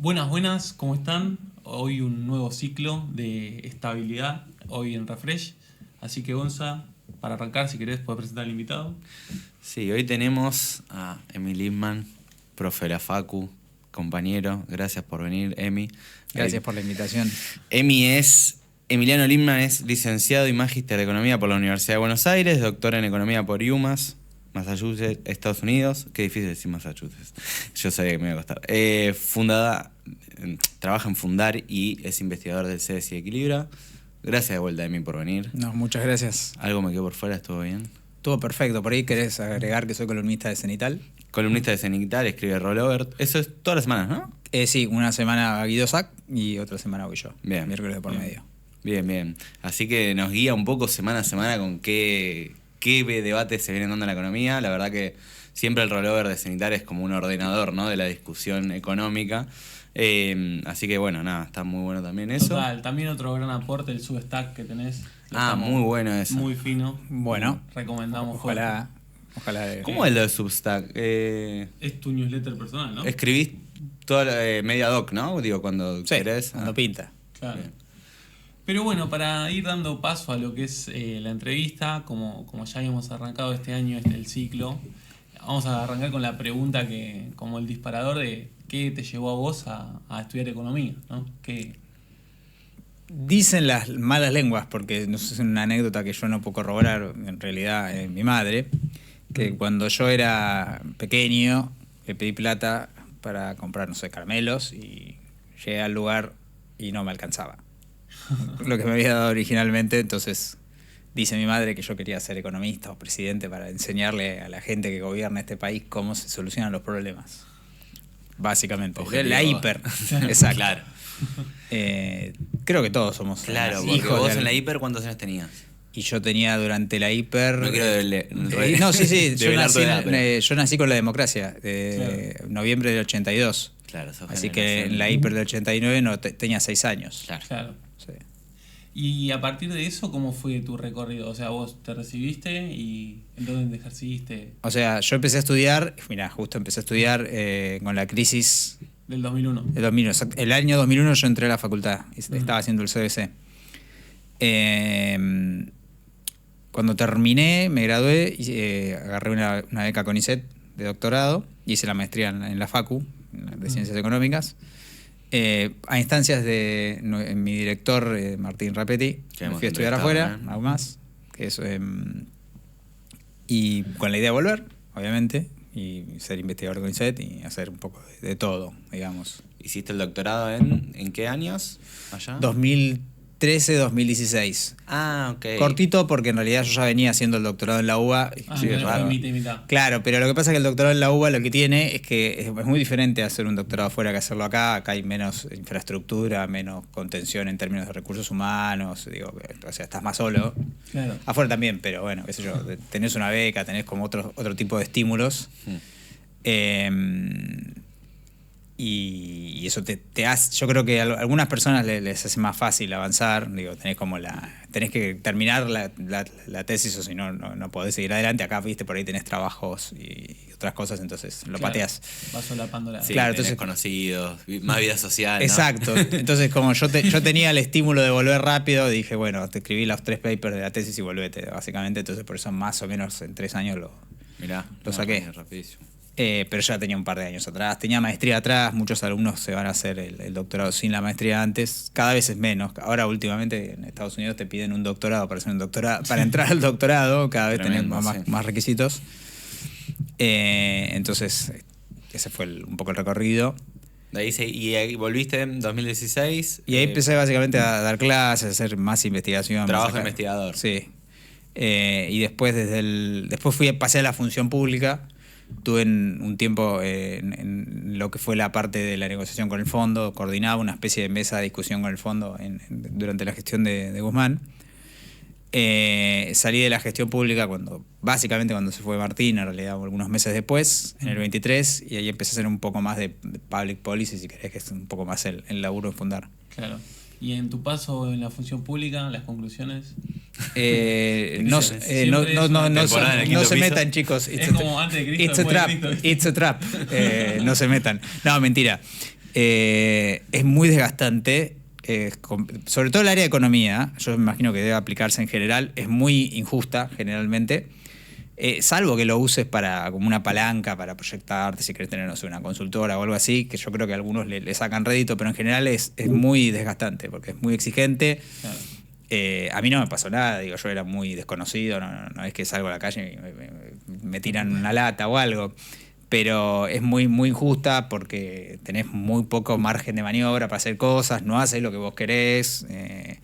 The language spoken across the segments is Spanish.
Buenas, buenas, ¿cómo están? Hoy un nuevo ciclo de estabilidad, hoy en Refresh. Así que Gonza, para arrancar, si querés, puedes presentar al invitado. Sí, hoy tenemos a Emi Lindman, profe de la Facu, compañero. Gracias por venir, Emi. Gracias por la invitación. Emiliano Lindman es licenciado y magíster de Economía por la Universidad de Buenos Aires, doctor en Economía por UMass, Massachusetts, Estados Unidos. Qué difícil decir Massachusetts. Yo sabía que me iba a costar. Trabaja en Fundar y es investigador del CDS y Equilibra. Gracias de vuelta, Emi, por venir. No, muchas gracias. Algo me quedó por fuera, ¿estuvo bien? Todo perfecto. Por ahí querés agregar que soy columnista de Cenital. Columnista de Cenital, escribe Rollover. Eso es todas las semanas, ¿no? Sí, una semana Guido Sac y otra semana voy yo. Bien. Miércoles de por medio. Bien, bien. Así que nos guía un poco semana a semana con qué debates se vienen dando en la economía. La verdad que siempre el Rollover de Cenital es como un ordenador, ¿no?, de la discusión económica. Así que bueno, nada, está muy bueno también eso. Total, también otro gran aporte, el Substack que tenés. Muy bueno eso. Muy fino. Bueno, recomendamos. ojalá. ¿Cómo es lo de Substack? Es tu newsletter personal, ¿no? Escribís toda media doc, ¿no? Digo, cuando Sí, querés. cuando pinta. Claro. Bien. Pero bueno, para ir dando paso a lo que es la entrevista, como ya habíamos arrancado este año el ciclo, vamos a arrancar con la pregunta que, como el disparador de qué te llevó a vos a estudiar economía, ¿no? Dicen las malas lenguas, porque no sé, es una anécdota que yo no puedo corroborar, en realidad mi madre, que cuando yo era pequeño le pedí plata para comprar, no sé, caramelos y llegué al lugar y no me alcanzaba lo que me había dado originalmente. Entonces dice mi madre que yo quería ser economista o presidente para enseñarle a la gente que gobierna este país cómo se solucionan los problemas. Básicamente. Objetivo. La hiper. Exacto. Claro. Creo que todos somos Claro, porque hijos vos de en la hiper, ¿cuántos años tenías? Y yo tenía durante la hiper... No quiero no, sí. yo Yo nací con la democracia, Claro. noviembre del 82. Claro, sos Así que generación. en la hiper del 89 tenía 6 años. Claro. Sí. Y a partir de eso, ¿cómo fue tu recorrido? O sea, vos te recibiste y ¿en dónde te ejerciste? O sea, yo empecé a estudiar, justo empecé a estudiar con la crisis Del 2001. del 2001. El año 2001 yo entré a la facultad, estaba haciendo el CBC. Cuando terminé, me gradué y agarré una beca CONICET de doctorado, hice la maestría en la Facu, de Ciencias Económicas, a instancias de mi director, Martín Rapetti. Me fui a estudiar afuera, aún más, y con la idea de volver, obviamente, y ser investigador de CONICET y hacer un poco de todo, digamos. ¿Hiciste el doctorado en qué años allá? 2013, 2016. Ok. Cortito porque en realidad yo ya venía haciendo el doctorado en la UBA. Fue mitad y mitad. Claro, pero lo que pasa es que el doctorado en la UBA lo que tiene es que es muy diferente hacer un doctorado afuera que hacerlo acá. Acá hay menos infraestructura, menos contención en términos de recursos humanos. O sea, estás más solo. Claro. Afuera también, pero bueno, qué sé yo, tenés una beca, tenés como otro tipo de estímulos. Y eso te hace, yo creo que a algunas personas les hace más fácil avanzar. Tenés que terminar la tesis, o si no podés seguir adelante. Acá, viste, por ahí tenés trabajos y otras cosas, entonces lo pateás. Vas solapándola. Sí, claro, tenés entonces conocidos, más vida social, ¿no? Exacto. Entonces, como yo tenía el estímulo de volver rápido, dije, bueno, te escribí los 3 papers de la tesis y volvete, básicamente. Entonces, por eso más o menos en 3 años Mirá, lo saqué. Rapidísimo. Pero ya tenía un par de años atrás. Tenía maestría atrás. Muchos alumnos se van a hacer el doctorado sin la maestría antes. Cada vez es menos. Ahora, últimamente, en Estados Unidos te piden un doctorado para hacer un doctorado. Para entrar al doctorado, cada vez tenés más requisitos. Entonces, ese fue un poco el recorrido. De ahí y ahí volviste en 2016. Y ahí empecé básicamente a dar clases, a hacer más investigación. Trabajo de investigador. Sí. Y después pasé a la función pública. Tuve un tiempo en lo que fue la parte de la negociación con el fondo, coordinaba una especie de mesa de discusión con el fondo durante la gestión de Guzmán. Salí de la gestión pública básicamente cuando se fue Martín, en realidad algunos meses después, en el 23, y ahí empecé a hacer un poco más de public policy, si querés, que es un poco más el laburo en Fundar. Claro. ¿Y en tu paso en la función pública, las conclusiones? No se metan, chicos. Es como antes de Cristo, It's a trap. No se metan. No, mentira. Es muy desgastante. Sobre todo el área de economía, yo me imagino que debe aplicarse en general, es muy injusta generalmente. Salvo que lo uses como una palanca para proyectarte, si querés tener, no sé, una consultora o algo así, que yo creo que algunos le sacan rédito, pero en general es muy desgastante, porque es muy exigente. Claro. A mí no me pasó nada, digo, yo era muy desconocido, no es que salgo a la calle y me tiran una lata o algo. Pero es muy, muy injusta porque tenés muy poco margen de maniobra para hacer cosas, no haces lo que vos querés.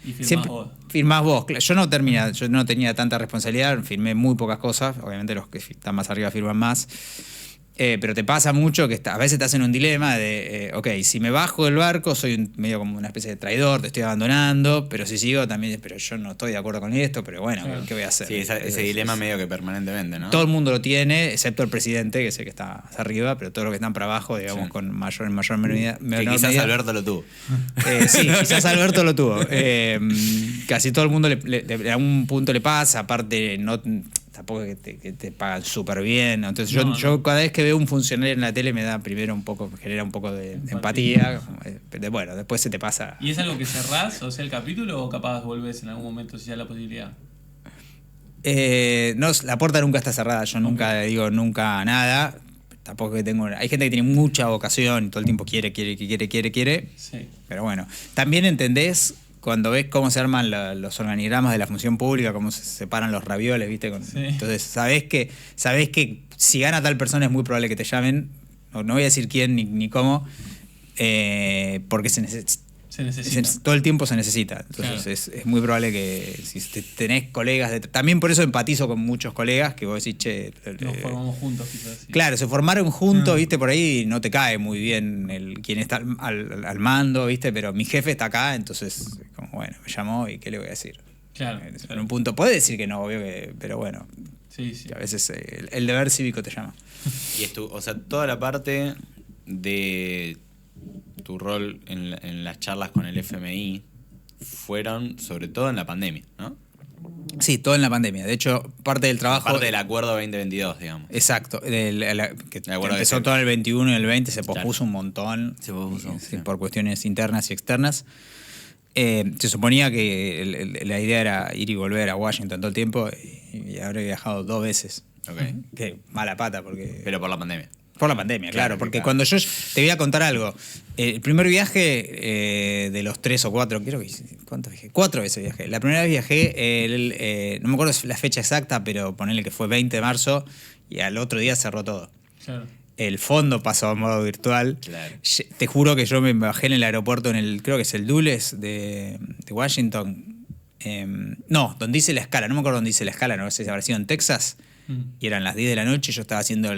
Y firmás siempre vos. firmás vos. Yo no tenía tanta responsabilidad, firmé muy pocas cosas. Obviamente los que están más arriba firman más. Pero te pasa mucho que a veces te hacen un dilema de, ok, si me bajo del barco soy medio como una especie de traidor, te estoy abandonando, pero si sigo también, pero yo no estoy de acuerdo con esto, pero bueno, Claro. ¿qué voy a hacer? Sí, ese dilema medio que permanentemente, ¿no? Todo el mundo lo tiene, excepto el presidente, que es el que está arriba, pero todos los que están para abajo, digamos, Sí. con mayor medida. Que quizás Alberto lo tuvo. Sí, quizás Alberto lo tuvo. Casi todo el mundo a algún punto le pasa, aparte tampoco es que te pagan súper bien. Entonces yo cada vez que veo un funcionario en la tele me genera un poco de empatía. Pero bueno, después se te pasa. ¿Y es algo que cerrás, o sea, el capítulo, o capaz volvés en algún momento si da la posibilidad? No, la puerta nunca está cerrada, yo nunca digo nunca nada. Tampoco que tengo. Hay gente que tiene mucha vocación y todo el tiempo quiere. Sí. Pero bueno, también entendés cuando ves cómo se arman los organigramas de la función pública, cómo se separan los ravioles, ¿viste? Sí. Entonces sabés que si gana tal persona es muy probable que te llamen. No voy a decir quién ni cómo, porque se necesita. Todo el tiempo se necesita. Entonces claro. es muy probable que si tenés colegas. También por eso empatizo con muchos colegas que vos decís, che. Nos formamos juntos, quizás. Sí. Claro, se formaron juntos, viste, por ahí no te cae muy bien quien está al mando, viste, pero mi jefe está acá, entonces, como bueno, me llamó y ¿qué le voy a decir? Claro. En un punto, puede decir que no, obvio pero bueno. Sí, sí. A veces el deber cívico te llama. Y o sea, toda la parte de tu rol en las charlas con el FMI fueron sobre todo en la pandemia, ¿no? Sí, todo en la pandemia. De hecho, parte del trabajo. Parte del acuerdo 2022, digamos. Exacto. Que empezó que todo en el 21 y el 20, se pospuso un montón. Se pospuso, Sí, sí. por cuestiones internas y externas. Se suponía que la idea era ir y volver a Washington todo el tiempo y habré viajado 2 veces. Ok. Qué mala pata, porque. Pero por la pandemia. Por la pandemia, claro. Porque claro. cuando yo te voy a contar algo. El primer viaje de los 3 o 4, creo que. ¿Cuántos viajé? 4 veces viajé. La primera vez viajé, no me acuerdo la fecha exacta, pero ponele que fue 20 de marzo y al otro día cerró todo. Claro. El fondo pasó a modo virtual. Claro. Te juro que yo me bajé en el aeropuerto, creo que es el Dulles de Washington. No, donde hice la escala. No me acuerdo dónde hice la escala, no sé si habrá sido en Texas. Y eran las 10 de la noche, yo estaba haciendo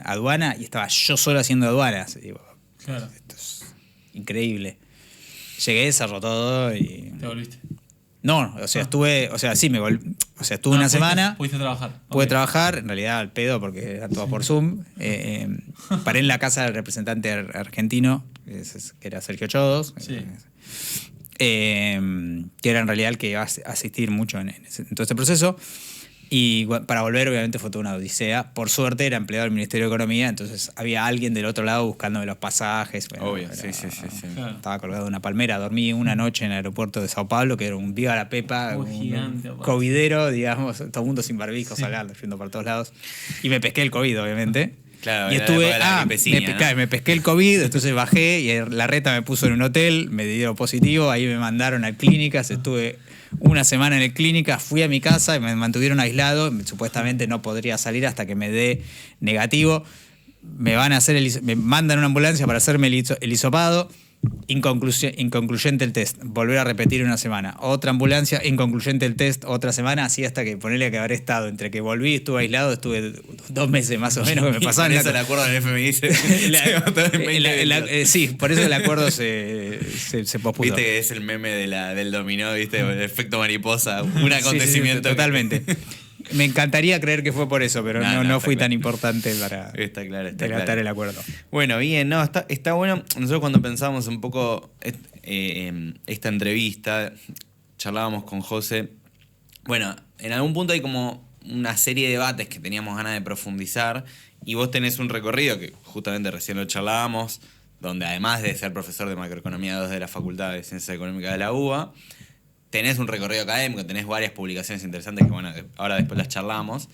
aduana y estaba yo solo haciendo aduanas. Y digo, Claro. esto es increíble. Llegué, cerró todo y. ¿Te volviste? No, o sea, estuve una semana. Pudiste trabajar. Pude Ok. trabajar, en realidad al pedo, porque era todo por Zoom. Paré en la casa del representante argentino, que era Sergio Chodos. Sí. Que era en realidad el que iba a asistir mucho en todo este proceso. Y para volver, obviamente, fue toda una odisea. Por suerte, era empleado del Ministerio de Economía, entonces había alguien del otro lado buscándome los pasajes. Bueno, Obvio, sí. Claro. Estaba colgado de una palmera. Dormí una noche en el aeropuerto de Sao Paulo, que era un viva la pepa, Un gigante, un aparte. covidero, digamos, todo el mundo sin barbijos, Sí. hablando, yendo por todos lados. Y me pesqué el COVID, obviamente. Claro, Y era estuve, la época de la gripecina, ¿no? me pesqué el COVID, entonces bajé y la reta me puso en un hotel, me dio positivo, ahí me mandaron a clínicas, estuve una semana en el clínica, fui a mi casa y me mantuvieron aislado, supuestamente no podría salir hasta que me dé negativo. Me mandan una ambulancia para hacerme el hisopado. Inconcluyente el test, volver a repetir una semana. Otra ambulancia, inconcluyente el test, otra semana, así hasta que ponerle que habré estado. Entre que volví, estuve aislado, estuve 2 meses más o menos que me pasaban. Por eso el acuerdo del FMI se votó en 2022. Sí, por eso el acuerdo se pospuso. Viste que es el meme del dominó, viste, el efecto mariposa, un acontecimiento. Sí, totalmente. Me encantaría creer que fue por eso, pero no fui tan importante para Está claro. delatar el acuerdo. Bueno, bien, no, está bueno. Nosotros cuando pensábamos un poco esta entrevista, charlábamos con José. Bueno, en algún punto hay como una serie de debates que teníamos ganas de profundizar y vos tenés un recorrido que justamente recién lo charlábamos donde además de ser profesor de macroeconomía 2 de la Facultad de Ciencias Económicas de la UBA, tenés un recorrido académico, tenés varias publicaciones interesantes que, bueno, ahora después las charlamos,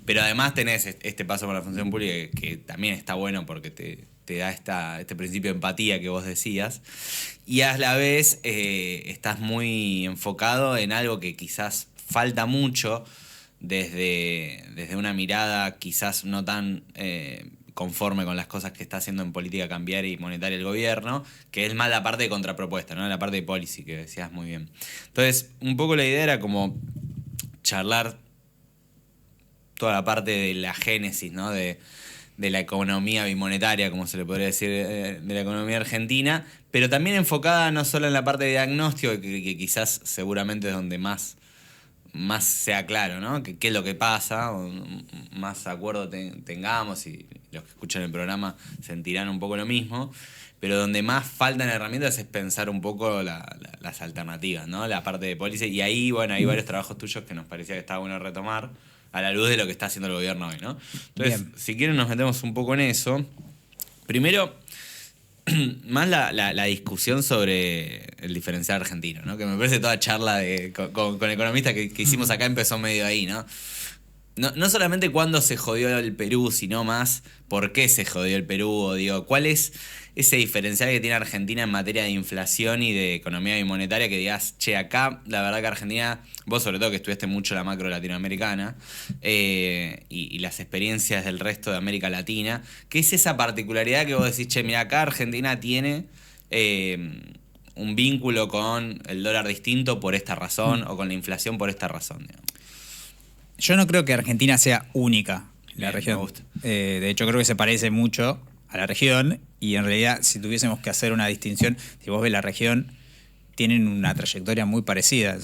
pero además tenés este paso por la función pública que también está bueno porque te da este principio de empatía que vos decías, y a la vez estás muy enfocado en algo que quizás falta mucho desde una mirada quizás no tan conforme con las cosas que está haciendo en política cambiaria y monetaria el gobierno, que es más la parte de contrapropuesta, ¿no? La parte de policy, que decías muy bien. Entonces, un poco la idea era como charlar toda la parte de la génesis, ¿no? De la economía bimonetaria, como se le podría decir, de la economía argentina, pero también enfocada no solo en la parte de diagnóstico, que quizás seguramente es donde más sea claro, ¿no? ¿Qué es lo que pasa? O más acuerdo tengamos, y los que escuchan el programa sentirán un poco lo mismo, pero donde más faltan herramientas es pensar un poco las alternativas, ¿no? La parte de policy, y ahí, bueno, hay varios trabajos tuyos que nos parecía que estaba bueno retomar a la luz de lo que está haciendo el gobierno hoy, ¿no? Entonces, bien, si quieren nos metemos un poco en eso. Primero, más la discusión sobre el diferencial argentino, ¿no? Que me parece toda charla con economistas que hicimos acá empezó medio ahí, ¿no? No solamente cuándo se jodió el Perú, sino más por qué se jodió el Perú, o digo, cuál es ese diferencial que tiene Argentina en materia de inflación y de economía bimonetaria, que digas, che, acá la verdad que Argentina, vos sobre todo que estudiaste mucho la macro latinoamericana y las experiencias del resto de América Latina, ¿qué es esa particularidad que vos decís, che, mira, acá Argentina tiene un vínculo con el dólar distinto por esta razón o con la inflación por esta razón, digamos? Yo no creo que Argentina sea única en la región. Me gusta. De hecho, creo que se parece mucho a la región, y en realidad, si tuviésemos que hacer una distinción, si vos ves la región, tienen una trayectoria muy parecida.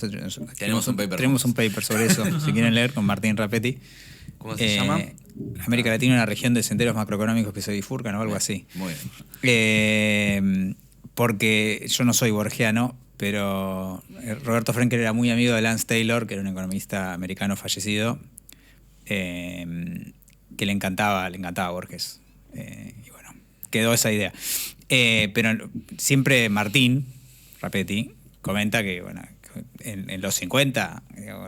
Tenemos un paper sobre eso, si quieren leer, con Martín Rapetti. ¿Cómo se llama? América Latina, una región de senderos macroeconómicos que se bifurcan o algo así. Muy bien. Porque yo no soy borgiano, pero Roberto Frenkel era muy amigo de Lance Taylor, que era un economista americano fallecido, que le encantaba Borges. Y bueno, quedó esa idea. Pero siempre Martín Rapetti comenta que, bueno, en los 50,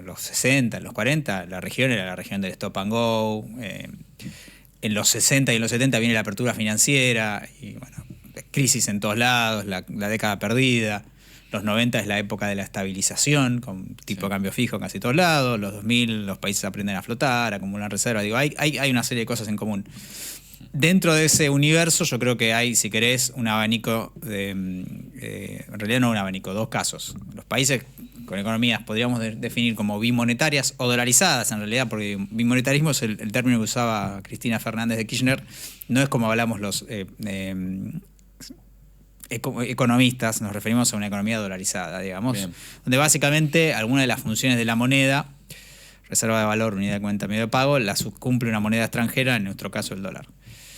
los 60, los 40, la región era la región del stop and go. En los 60 y en los 70 viene la apertura financiera y, bueno, crisis en todos lados, la década perdida. Los 90 es la época de la estabilización, con tipo de cambio fijo en casi todos lados. Los 2000 los países aprenden a flotar, acumulan reservas. Digo, hay una serie de cosas en común. Dentro de ese universo yo creo que hay, si querés, un abanico en realidad no un abanico, dos casos. Los países con economías podríamos definir como bimonetarias o dolarizadas, en realidad, porque bimonetarismo es el término que usaba Cristina Fernández de Kirchner. No es como hablamos los economistas, nos referimos a una economía dolarizada, digamos. Bien. Donde básicamente alguna de las funciones de la moneda, reserva de valor, unidad de cuenta, medio de pago, las cumple una moneda extranjera, en nuestro caso el dólar.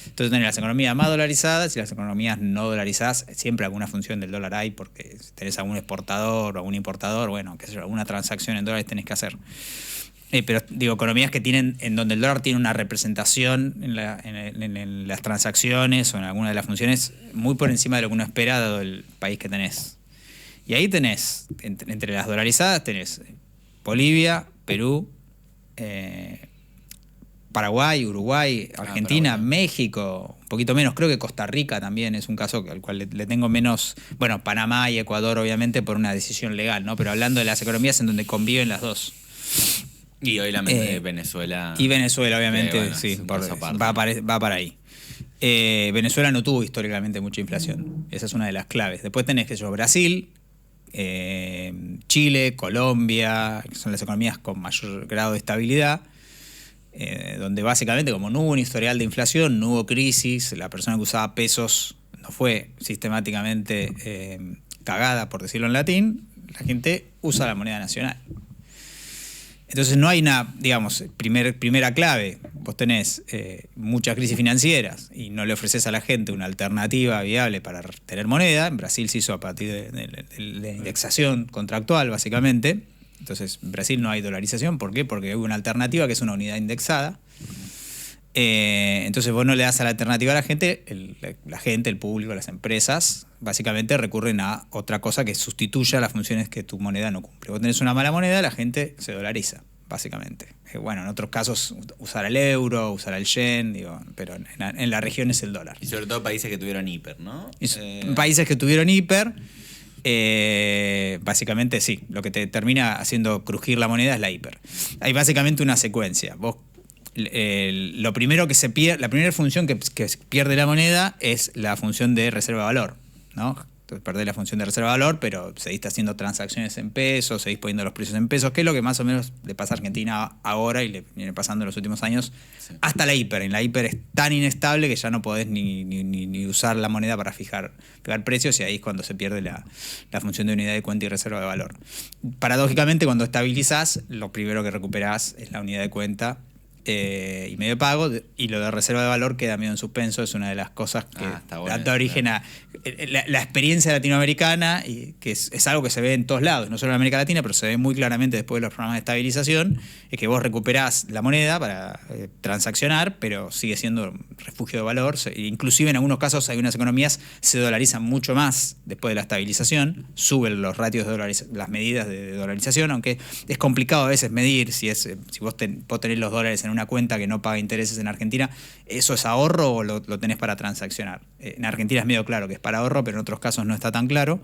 Entonces tenés las economías más dolarizadas y las economías no dolarizadas, siempre alguna función del dólar hay, porque si tenés algún exportador o algún importador, bueno, qué sé yo, alguna transacción en dólares tenés que hacer. Pero digo, economías que tienen, en donde el dólar tiene una representación en las transacciones o en alguna de las funciones muy por encima de lo que uno espera dado el país que tenés. Y ahí tenés, entre las dolarizadas, tenés Bolivia, Perú, Paraguay, Uruguay, Argentina, México, un poquito menos. Creo que Costa Rica también es un caso al cual le tengo menos. Bueno, Panamá y Ecuador, obviamente, por una decisión legal, ¿no? Pero hablando de las economías en donde conviven las dos. Y obviamente Venezuela. Y Venezuela, obviamente, bueno, sí, va para ahí. Venezuela no tuvo históricamente mucha inflación. Esa es una de las claves. Después tenés que yo, Brasil, Chile, Colombia, que son las economías con mayor grado de estabilidad, donde básicamente, como no hubo un historial de inflación, no hubo crisis, la persona que usaba pesos no fue sistemáticamente cagada, por decirlo en latín, la gente usa la moneda nacional. Entonces no hay una, digamos, primera clave. Vos tenés muchas crisis financieras y no le ofreces a la gente una alternativa viable para tener moneda. En Brasil se hizo a partir de la indexación contractual, básicamente. Entonces en Brasil no hay dolarización. ¿Por qué? Porque hay una alternativa que es una unidad indexada. Entonces vos no le das a la alternativa a la gente, la gente, el público, las empresas, básicamente recurren a otra cosa que sustituya las funciones que tu moneda no cumple. Vos tenés una mala moneda, la gente se dolariza, básicamente. Bueno, en otros casos usar el euro, usar el yen, pero en la región es el dólar. Y sobre todo países que tuvieron hiper, ¿no? Países que tuvieron hiper, básicamente sí, lo que te termina haciendo crujir la moneda es la hiper. Hay básicamente una secuencia. Vos lo primero que se pierde, la primera función que pierde la moneda es la función de reserva de valor, ¿no? Entonces perdés la función de reserva de valor, pero seguís haciendo transacciones en pesos, seguís poniendo los precios en pesos, que es lo que más o menos le pasa a Argentina ahora y le viene pasando en los últimos años, sí. Hasta la hiper. En la hiper es tan inestable que ya no podés ni usar la moneda para fijar precios, y ahí es cuando se pierde la función de unidad de cuenta y reserva de valor. Paradójicamente, cuando estabilizás, lo primero que recuperás es la unidad de cuenta y medio de pago, y lo de reserva de valor queda medio en suspenso. Es una de las cosas que da origen a la experiencia latinoamericana, y que es algo que se ve en todos lados, no solo en América Latina, pero se ve muy claramente después de los programas de estabilización, es que vos recuperás la moneda para transaccionar, pero sigue siendo refugio de valor. Inclusive en algunos casos, algunas economías se dolarizan mucho más después de la estabilización, suben los ratios de las medidas de dolarización, aunque es complicado a veces medir si vos tenés los dólares en una cuenta que no paga intereses en Argentina, ¿eso es ahorro o lo tenés para transaccionar? En Argentina es medio claro que es para ahorro, pero en otros casos no está tan claro.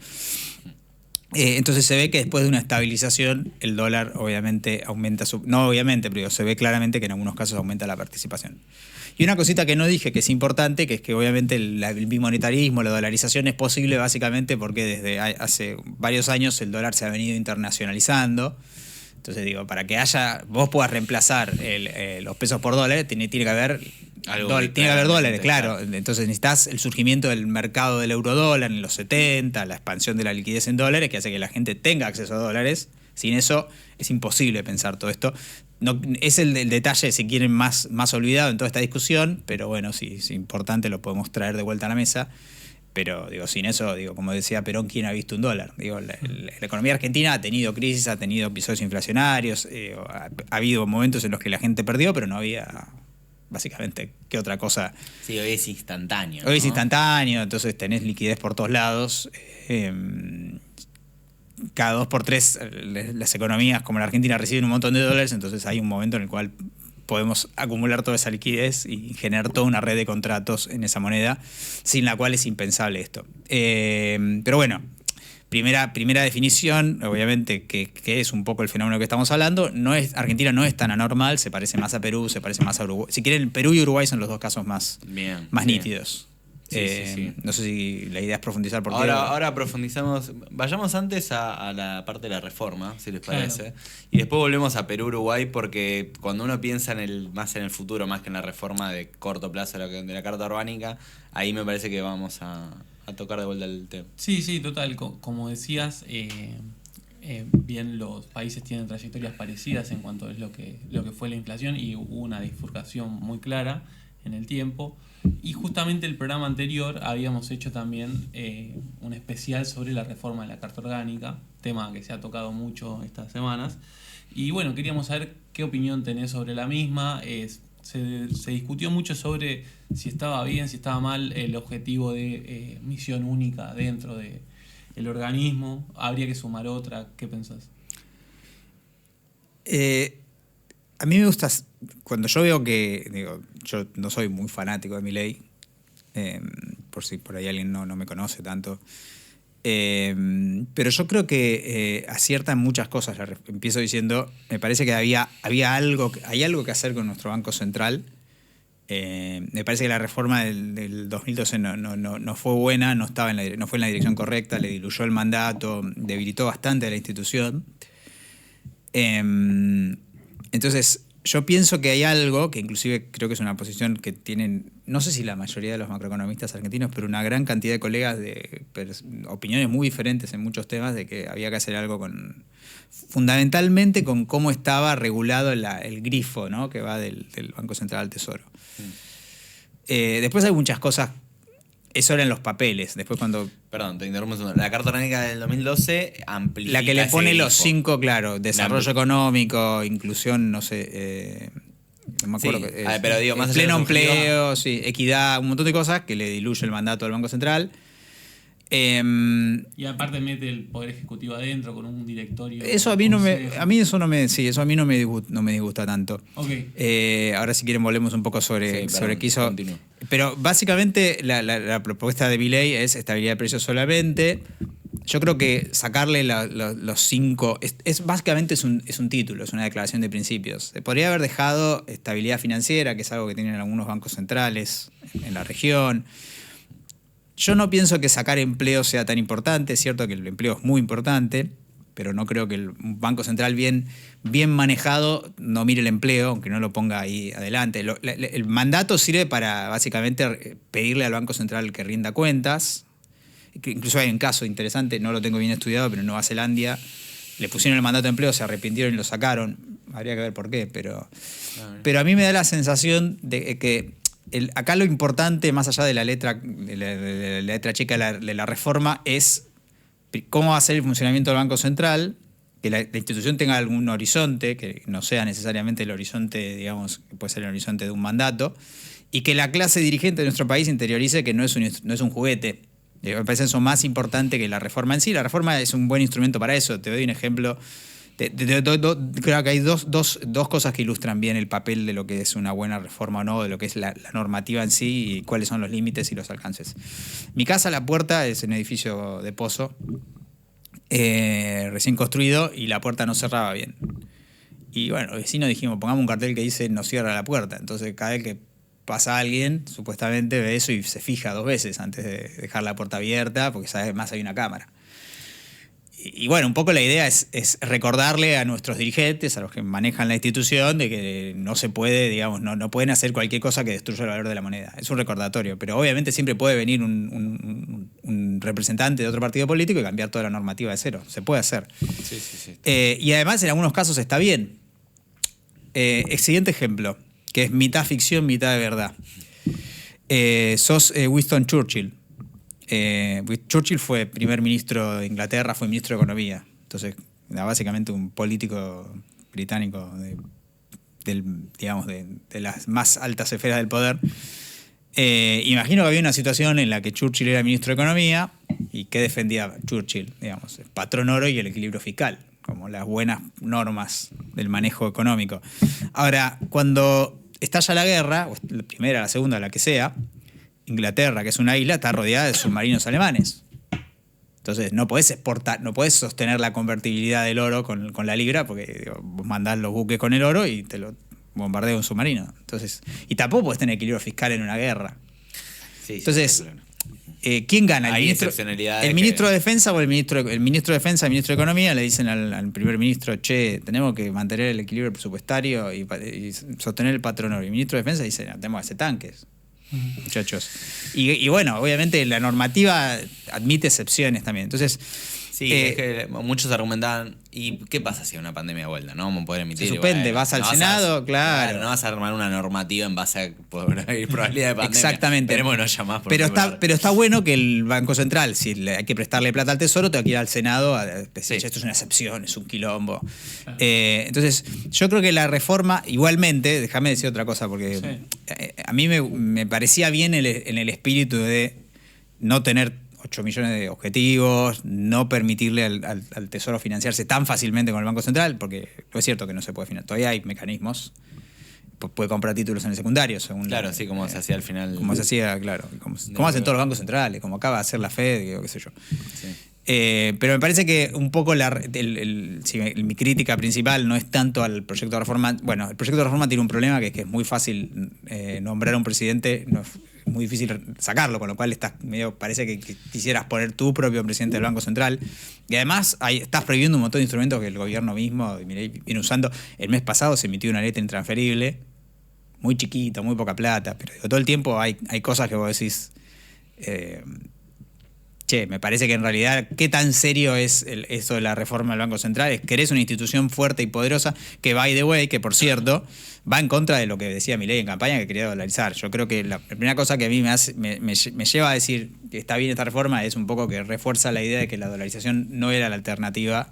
Entonces se ve que después de una estabilización el dólar obviamente aumenta no obviamente, pero se ve claramente que en algunos casos aumenta la participación. Y una cosita que no dije, que es importante, que es que obviamente el bimonetarismo, la dolarización es posible básicamente porque desde hace varios años el dólar se ha venido internacionalizando. Entonces para que vos puedas reemplazar los pesos por dólares, tiene que haber dólares, claro. Entonces necesitas el surgimiento del mercado del eurodólar en los 70, la expansión de la liquidez en dólares, que hace que la gente tenga acceso a dólares. Sin eso es imposible pensar todo esto. No, es el detalle, si quieren, más olvidado en toda esta discusión, pero bueno, sí, es importante, lo podemos traer de vuelta a la mesa. Pero sin eso, como decía Perón, ¿quién ha visto un dólar? La economía argentina ha tenido crisis, ha tenido episodios inflacionarios, ha habido momentos en los que la gente perdió, pero no había básicamente qué otra cosa. Sí, hoy es instantáneo. Hoy es instantáneo, entonces tenés liquidez por todos lados. Cada 2 por 3 las economías como la Argentina reciben un montón de dólares, entonces hay un momento en el cual podemos acumular toda esa liquidez y generar toda una red de contratos en esa moneda, sin la cual es impensable esto. Pero bueno, primera definición, obviamente, que es un poco el fenómeno que estamos hablando. Argentina no es tan anormal, se parece más a Perú, se parece más a Uruguay. Si quieren, Perú y Uruguay son los dos casos más nítidos. Sí. No sé si la idea es profundizar por ahora profundizamos. Vayamos antes a la parte de la reforma, si les parece. Claro. Y después volvemos a Perú-Uruguay, porque cuando uno piensa más en el futuro, más que en la reforma de corto plazo de la Carta Orgánica, ahí me parece que vamos a tocar de vuelta el tema. Sí, total. Como decías, bien, los países tienen trayectorias parecidas en cuanto a lo que fue la inflación, y hubo una bifurcación muy clara en el tiempo. Y justamente el programa anterior habíamos hecho también un especial sobre la reforma de la Carta Orgánica, tema que se ha tocado mucho estas semanas. Y bueno, queríamos saber qué opinión tenés sobre la misma. Se discutió mucho sobre si estaba bien, si estaba mal el objetivo de misión única dentro del organismo. ¿Habría que sumar otra? ¿Qué pensás? A mí me gusta, cuando yo veo que, yo no soy muy fanático de Milei, por si por ahí alguien no me conoce tanto, pero yo creo que acierta en muchas cosas. Empiezo diciendo, me parece que hay algo que hacer con nuestro Banco Central. Me parece que la reforma del 2012 no fue buena, no fue en la dirección correcta, le diluyó el mandato, debilitó bastante a la institución. Entonces, yo pienso que hay algo, que inclusive creo que es una posición que tienen, no sé si la mayoría de los macroeconomistas argentinos, pero una gran cantidad de colegas de opiniones muy diferentes en muchos temas, de que había que hacer algo fundamentalmente con cómo estaba regulado el grifo, ¿no?, que va del Banco Central al Tesoro. Después hay muchas cosas. Eso era en los papeles. Después cuando... Perdón, te interrumpo un segundo. La Carta Orgánica del 2012 amplifica. La que le pone los 5, claro. Desarrollo económico, inclusión, no me acuerdo. Sí. Pero digo, más allá pleno de su objetivo, empleo, sí, equidad, un montón de cosas que le diluye el mandato del Banco Central. Y aparte mete el Poder Ejecutivo adentro con un directorio. Eso a mí no me, eso no me disgusta tanto. Okay. Ahora si quieren volvemos un poco sobre qué hizo. Continúo. Pero básicamente la propuesta de Milei es estabilidad de precios solamente. Yo creo que sacarle los 5 básicamente es un título, es una declaración de principios. Se podría haber dejado estabilidad financiera, que es algo que tienen algunos bancos centrales en la región. Yo no pienso que sacar empleo sea tan importante. Es cierto que el empleo es muy importante, pero no creo que un banco central bien manejado no mire el empleo, aunque no lo ponga ahí adelante. El mandato sirve para básicamente pedirle al Banco Central que rinda cuentas. Incluso hay un caso interesante, no lo tengo bien estudiado, pero en Nueva Zelanda le pusieron el mandato de empleo, se arrepintieron y lo sacaron. Habría que ver por qué, pero a mí me da la sensación de que acá lo importante, más allá de la letra chica de la reforma, es cómo va a ser el funcionamiento del Banco Central, que la institución tenga algún horizonte, que no sea necesariamente el horizonte, digamos, que puede ser el horizonte de un mandato, y que la clase dirigente de nuestro país interiorice que no es un juguete. Me parece eso más importante que la reforma en sí. La reforma es un buen instrumento para eso. Te doy un ejemplo. Creo que hay dos cosas que ilustran bien el papel de lo que es una buena reforma o no, de lo que es la normativa en sí y cuáles son los límites y los alcances. Mi casa, la puerta, es un edificio de pozo, recién construido, y la puerta no cerraba bien. Y bueno, los vecinos dijimos, pongamos un cartel que dice no cierra la puerta. Entonces cada vez que pasa alguien, supuestamente ve eso y se fija 2 veces antes de dejar la puerta abierta, porque además hay una cámara. Y bueno, un poco la idea es recordarle a nuestros dirigentes, a los que manejan la institución, de que no se puede, digamos, no pueden hacer cualquier cosa que destruya el valor de la moneda. Es un recordatorio, pero obviamente siempre puede venir un representante de otro partido político y cambiar toda la normativa de cero. Se puede hacer. Sí. Y además en algunos casos está bien. Siguiente ejemplo, que es mitad ficción, mitad de verdad. Sos Winston Churchill. Churchill fue primer ministro de Inglaterra, fue ministro de Economía. Entonces, era básicamente un político británico de las más altas esferas del poder. Imagino que había una situación en la que Churchill era ministro de Economía y que defendía Churchill, digamos, el patrón oro y el equilibrio fiscal, como las buenas normas del manejo económico. Ahora, cuando estalla la guerra, la primera, la segunda, la que sea, Inglaterra, que es una isla, está rodeada de submarinos alemanes. Entonces no podés exportar, no podés sostener la convertibilidad del oro con la libra, porque vos mandás los buques con el oro y te lo bombardea un submarino. Entonces, y tampoco podés tener equilibrio fiscal en una guerra. Sí, entonces, claro. ¿Quién gana? Hay ¿El ministro de Defensa o el ministro de Defensa, el ministro de Economía? Le dicen al primer ministro, tenemos que mantener el equilibrio presupuestario y sostener el patrón oro. Y el ministro de Defensa dice, no, tenemos que hacer tanques. Muchachos. Y bueno, obviamente la normativa admite excepciones también. Entonces, sí, es que muchos argumentaban, ¿y qué pasa si hay una pandemia de vuelta? ¿No? Vamos a poder emitir. Se suspende, vas al Senado, claro. No vas a armar una normativa en base a probabilidad de pandemia. Exactamente. Esperemos que no haya más. Pero está bueno que el Banco Central, si hay que prestarle plata al Tesoro, te va a ir al Senado a decir, esto es una excepción, es un quilombo. Entonces, yo creo que la reforma, igualmente, déjame decir otra cosa, porque a mí me parecía bien en el espíritu de no tener 8 millones de objetivos, no permitirle al Tesoro financiarse tan fácilmente con el Banco Central, porque no es cierto que no se puede financiar. Todavía hay mecanismos. Puede comprar títulos en el secundario, según... Claro, sí, como se hacía al final. Como se hacía, claro. Como hacen todos los bancos centrales, como acaba de hacer la Fed, qué sé yo. Sí. Pero me parece que un poco mi crítica principal no es tanto al proyecto de reforma. Bueno, el proyecto de reforma tiene un problema que es muy fácil nombrar a un presidente, no es muy difícil sacarlo, con lo cual parece que quisieras poner tu propio presidente del Banco Central. Y además estás prohibiendo un montón de instrumentos que el gobierno mismo viene usando. El mes pasado se emitió una letra intransferible, muy chiquita, muy poca plata, pero todo el tiempo hay cosas que vos decís... me parece que en realidad, ¿qué tan serio es esto de la reforma del Banco Central? Querés una institución fuerte y poderosa que, by the way, que por cierto, va en contra de lo que decía Milei en campaña, que quería dolarizar. Yo creo que la primera cosa que a mí me lleva a decir que está bien esta reforma es un poco que refuerza la idea de que la dolarización no era la alternativa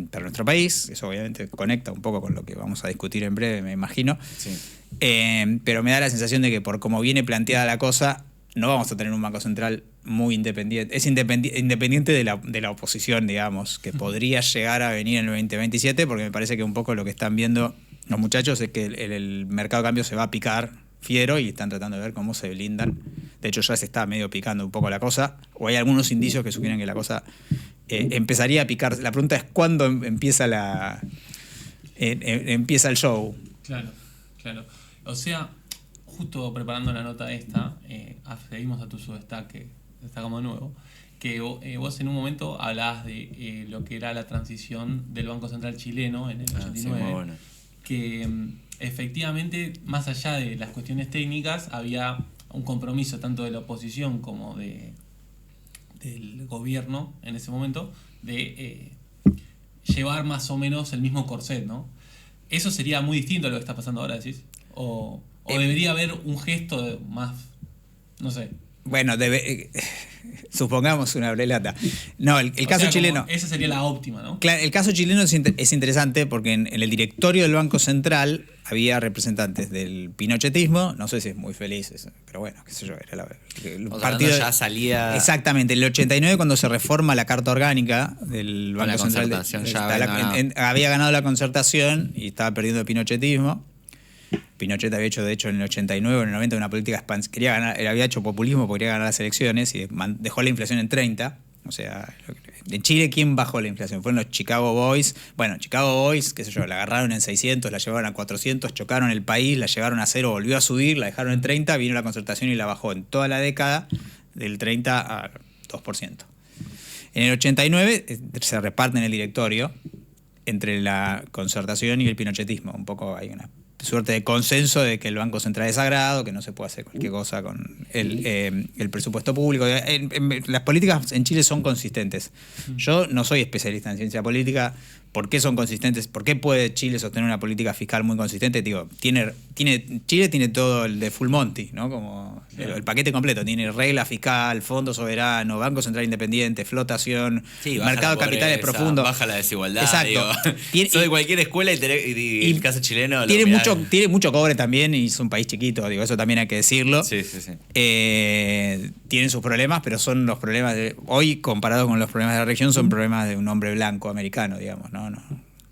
para nuestro país. Eso obviamente conecta un poco con lo que vamos a discutir en breve, me imagino. Sí. Pero me da la sensación de que por cómo viene planteada la cosa, no vamos a tener un Banco Central muy independiente. Es independiente de la oposición, digamos, que podría llegar a venir en el 2027, porque me parece que un poco lo que están viendo los muchachos es que el mercado de cambio se va a picar fiero y están tratando de ver cómo se blindan. De hecho, ya se está medio picando un poco la cosa, o hay algunos indicios que sugieren que la cosa empezaría a picar. La pregunta es cuándo empieza empieza el show. Claro. O sea, justo preparando la nota esta, accedimos a tu Substack, que está como nuevo, que vos en un momento hablabas de lo que era la transición del Banco Central chileno en el 89, sí, muy bueno. que efectivamente, más allá de las cuestiones técnicas, había un compromiso tanto de la oposición como del gobierno en ese momento de llevar más o menos el mismo corset, ¿no? Eso sería muy distinto a lo que está pasando ahora, decís. O debería haber un gesto más, no sé. Bueno, supongamos una brelata. No, el caso chileno. Esa sería la óptima, ¿no? Claro, el caso chileno es interesante porque en el directorio del Banco Central había representantes del pinochetismo, no sé si es muy feliz, pero bueno, qué sé yo, era el partido. Ya salía. Exactamente, en el 89, cuando se reforma la Carta Orgánica del Banco Central. Había ganado la concertación y estaba perdiendo el pinochetismo. Pinochet había hecho, de hecho, en el 89 o en el 90 una política expansiva. Había hecho populismo porque quería ganar las elecciones y dejó la inflación en 30. O sea, en Chile, ¿quién bajó la inflación? Fueron los Chicago Boys. Bueno, Chicago Boys, qué sé yo, la agarraron en 600, la llevaron a 400, chocaron el país, la llevaron a 0, volvió a subir, la dejaron en 30, vino la concertación y la bajó en toda la década del 30 a 2%. En el 89 se reparten el directorio entre la concertación y el pinochetismo. Un poco hay una suerte de consenso de que el Banco Central es sagrado, que no se puede hacer cualquier cosa con el presupuesto público. Las políticas en Chile son consistentes. Yo no soy especialista en ciencia política. ¿Por qué son consistentes? ¿Por qué puede Chile sostener una política fiscal muy consistente? Digo, Chile tiene todo el de Full Monty, ¿no? Como el paquete completo. Tiene regla fiscal, fondo soberano, Banco Central independiente, flotación, mercado de capitales profundo. Baja la desigualdad. Exacto. Soy de cualquier escuela y el caso chileno. Tiene mucho cobre también y es un país chiquito, digo, eso también hay que decirlo. Sí. Tienen sus problemas, pero son los problemas hoy, comparado con los problemas de la región, son problemas de un hombre blanco americano, digamos, ¿no?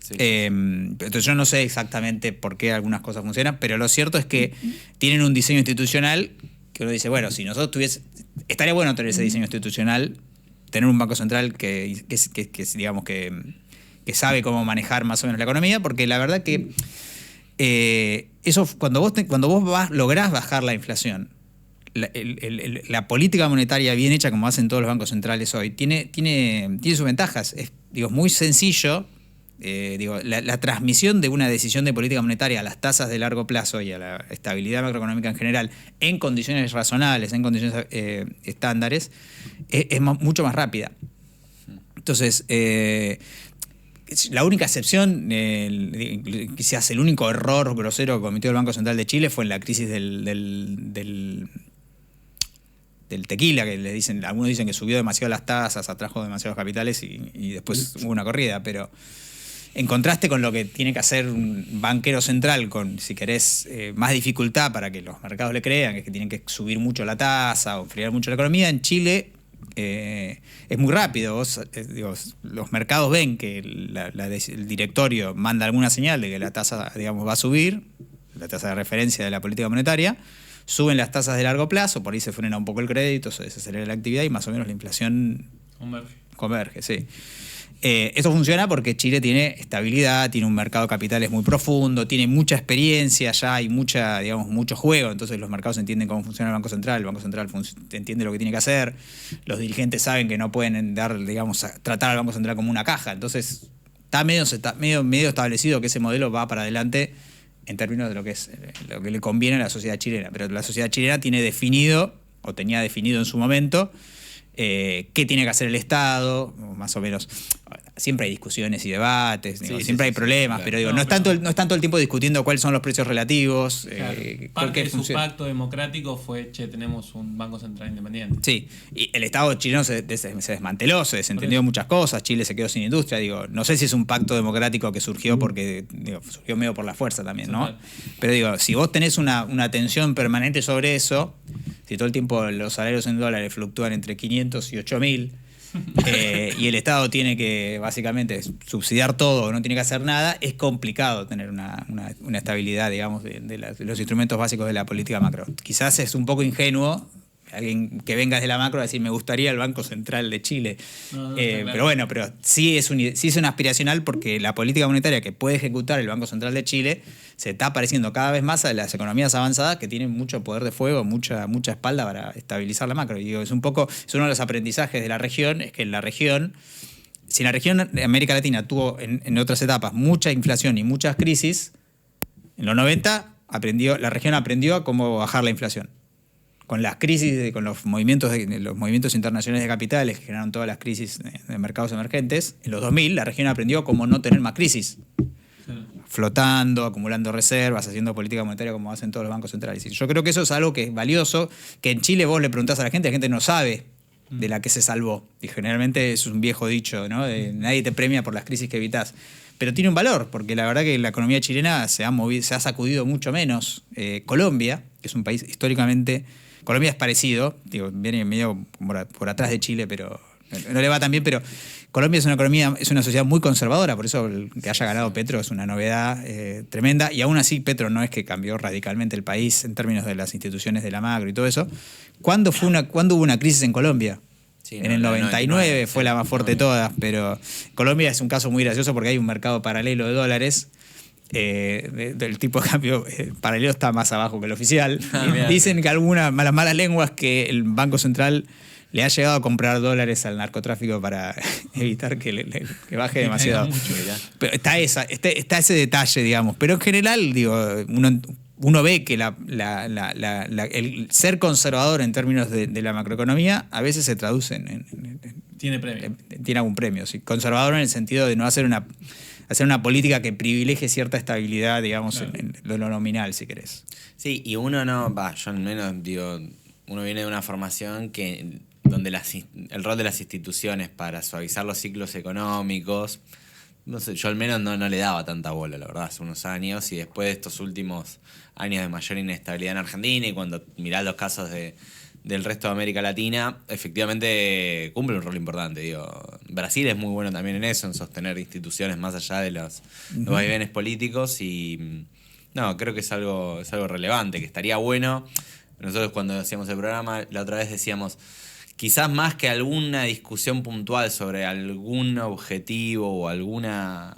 Sí. Entonces yo no sé exactamente por qué algunas cosas funcionan, pero lo cierto es que tienen un diseño institucional que uno dice, bueno, si nosotros estaría bueno tener ese diseño institucional, tener un Banco Central que digamos que sabe cómo manejar más o menos la economía, porque la verdad que eso cuando vos lográs bajar la inflación, la política monetaria bien hecha, como hacen todos los bancos centrales hoy, tiene sus ventajas. Es muy sencillo. La transmisión de una decisión de política monetaria a las tasas de largo plazo y a la estabilidad macroeconómica en general en condiciones razonables, en condiciones estándares, es mucho más rápida. Entonces, la única excepción, quizás el único error grosero que cometió el Banco Central de Chile fue en la crisis del tequila, que algunos dicen que subió demasiado las tasas, atrajo demasiados capitales y después hubo una corrida, pero en contraste con lo que tiene que hacer un banquero central con, si querés, más dificultad para que los mercados le crean, que tienen que subir mucho la tasa o enfriar mucho la economía, en Chile es muy rápido. Los mercados ven que el directorio manda alguna señal de que la tasa, digamos, va a subir, la tasa de referencia de la política monetaria, suben las tasas de largo plazo, por ahí se frena un poco el crédito, se desacelera la actividad y más o menos la inflación converge, sí. Esto funciona porque Chile tiene estabilidad, tiene un mercado de capitales muy profundo, tiene mucha experiencia ya, hay mucho juego, entonces los mercados entienden cómo funciona el Banco Central entiende lo que tiene que hacer, los dirigentes saben que no pueden tratar al Banco Central como una caja, entonces está medio establecido que ese modelo va para adelante en términos de lo que le conviene a la sociedad chilena, pero la sociedad chilena tenía definido en su momento qué tiene que hacer el Estado, más o menos. siempre hay discusiones y debates, digo, Sí, siempre sí, hay sí, problemas, claro. pero digo, No, no es tanto el tiempo discutiendo cuáles son los precios relativos, Claro. por Parte qué de su funciona. pacto democrático fue, tenemos un Banco Central independiente. Sí, y el Estado chileno se desmanteló, se desentendió de muchas cosas, Chile se quedó sin industria, digo, no sé si es un pacto democrático que surgió porque, digo, surgió medio por la fuerza también, ¿no? Total. Pero digo, si vos tenés una tensión permanente sobre eso, si todo el tiempo los salarios en dólares fluctúan entre 500 y 8.000, y el Estado tiene que básicamente subsidiar todo, no tiene que hacer nada, es complicado tener una estabilidad, digamos, de los instrumentos básicos de la política macro. Quizás es un poco ingenuo alguien que venga de la macro a decir me gustaría el Banco Central de Chile. No, está claro. Pero bueno, pero sí es una aspiracional porque la política monetaria que puede ejecutar el Banco Central de Chile se está pareciendo cada vez más a las economías avanzadas que tienen mucho poder de fuego, mucha espalda para estabilizar la macro. Y digo, es uno de los aprendizajes de la región, es que en la región, si la región de América Latina tuvo en otras etapas mucha inflación y muchas crisis, en los 90 la región aprendió a cómo bajar la inflación. Con las crisis, con los movimientos internacionales de capitales que generaron todas las crisis de mercados emergentes, en los 2000 la región aprendió cómo no tener más crisis. Claro. Flotando, acumulando reservas, haciendo política monetaria como hacen todos los bancos centrales. Y yo creo que eso es algo que es valioso, que en Chile vos le preguntás a la gente no sabe de la que se salvó. Y generalmente es un viejo dicho, ¿no? Nadie te premia por las crisis que evitás. Pero tiene un valor, porque la verdad que la economía chilena se ha sacudido mucho menos. Colombia, que es un país históricamente... Colombia es parecido, digo, viene medio por atrás de Chile, pero no le va tan bien, pero Colombia es una sociedad muy conservadora, por eso el que haya ganado Petro es una novedad tremenda, y aún así Petro no es que cambió radicalmente el país en términos de las instituciones de la macro y todo eso. ¿Cuándo hubo una crisis en Colombia? Sí, En el 99 fue la más fuerte de 99. todas, pero Colombia es un caso muy gracioso porque hay un mercado paralelo de dólares. Del tipo de cambio paralelo está más abajo que el oficial. Dicen que las malas lenguas que el Banco Central le ha llegado a comprar dólares al narcotráfico para evitar que baje demasiado. Pero está ese detalle, digamos. Pero en general, digo, uno ve que el ser conservador en términos de la macroeconomía a veces se traduce Tiene premio. tiene algún premio. ¿Sí? Conservador en el sentido de no hacer una política que privilegie cierta estabilidad, digamos, Claro. en lo nominal, si querés. Sí, y uno yo al menos digo, uno viene de una formación donde el rol de las instituciones para suavizar los ciclos económicos, no sé, yo al menos no le daba tanta bola, la verdad, hace unos años, y después de estos últimos años de mayor inestabilidad en Argentina y cuando mirás los casos del resto de América Latina, efectivamente cumple un rol importante. Digo, Brasil es muy bueno también en eso, en sostener instituciones más allá de los vaivenes políticos, y no, creo que es algo relevante, que estaría bueno. Nosotros cuando hacíamos el programa la otra vez decíamos, quizás más que alguna discusión puntual sobre algún objetivo o alguna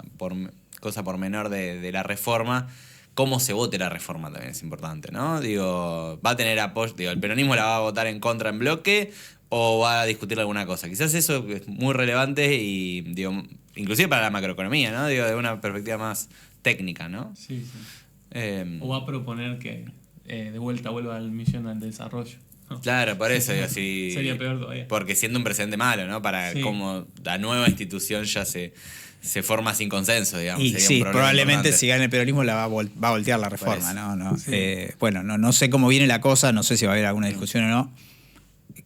cosa por menor de la reforma, cómo se vote la reforma también es importante, ¿no? Digo, va a tener apoyo, el peronismo la va a votar en contra en bloque o va a discutir alguna cosa. Quizás eso es muy relevante y, digo, inclusive para la macroeconomía, ¿no? Digo, de una perspectiva más técnica, ¿no? Sí, sí. O va a proponer que de vuelta vuelva al Misión al Desarrollo. ¿no? Claro, por eso, digo, sí. Sería peor todavía. Porque siendo un precedente malo, ¿no? Para Sí. cómo la nueva institución ya se forma sin consenso, digamos. Y Sería un sí, problema probablemente importante. si gana el peronismo va a voltear la reforma, Por eso. ¿no? Sí. Bueno, no sé cómo viene la cosa, no sé si va a haber alguna discusión o no.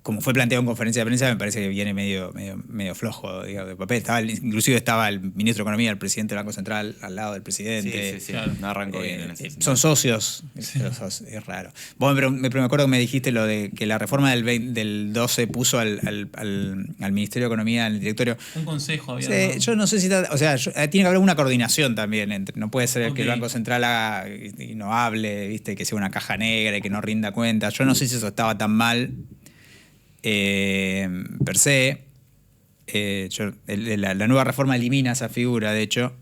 Como fue planteado en conferencia de prensa, me parece que viene medio flojo, digamos, de papel. Inclusive estaba el ministro de Economía, el presidente del Banco Central, al lado del presidente. Sí. Claro. No arrancó bien en ese sentido. Son socios, es raro. Vos me acuerdo que me dijiste lo de que la reforma del 12 puso al Ministerio de Economía, al directorio. Un consejo había. Sí, ¿no? yo no sé si tiene que haber una coordinación también no puede ser que el Ok. Banco Central haga y no hable, viste, que sea una caja negra y que no rinda cuenta. Yo no sé si eso estaba tan mal per se. La nueva reforma elimina esa figura, de hecho.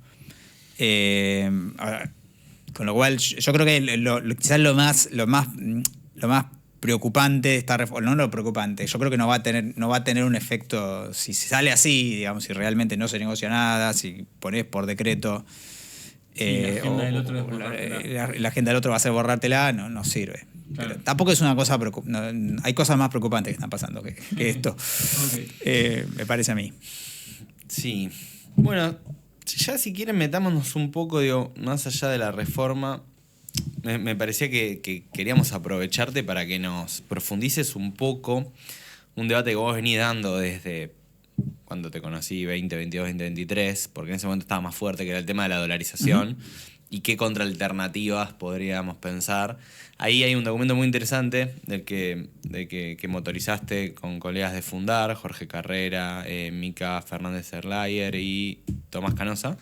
Con lo cual, yo creo que quizás lo más preocupante de esta reforma, no lo preocupante, yo creo que no va a tener un efecto, si sale así, digamos, si realmente no se negocia nada, si ponés por decreto la agenda del otro es borrártela. la agenda del otro va a ser borrártela, no sirve. Claro. Pero tampoco es una cosa hay cosas más preocupantes que están pasando que esto. Ok. Me parece a mí. Sí. Bueno, ya si quieren metámonos un poco, digo, más allá de la reforma, me parecía que queríamos aprovecharte para que nos profundices un poco un debate que vos venís dando desde cuando te conocí, 2022, 2023, porque en ese momento estaba más fuerte, que era el tema de la dolarización, y qué contraalternativas podríamos pensar. Ahí hay un documento muy interesante que motorizaste con colegas de Fundar, Jorge Carrera, Mica Fernández Erlayer y Tomás Canosa.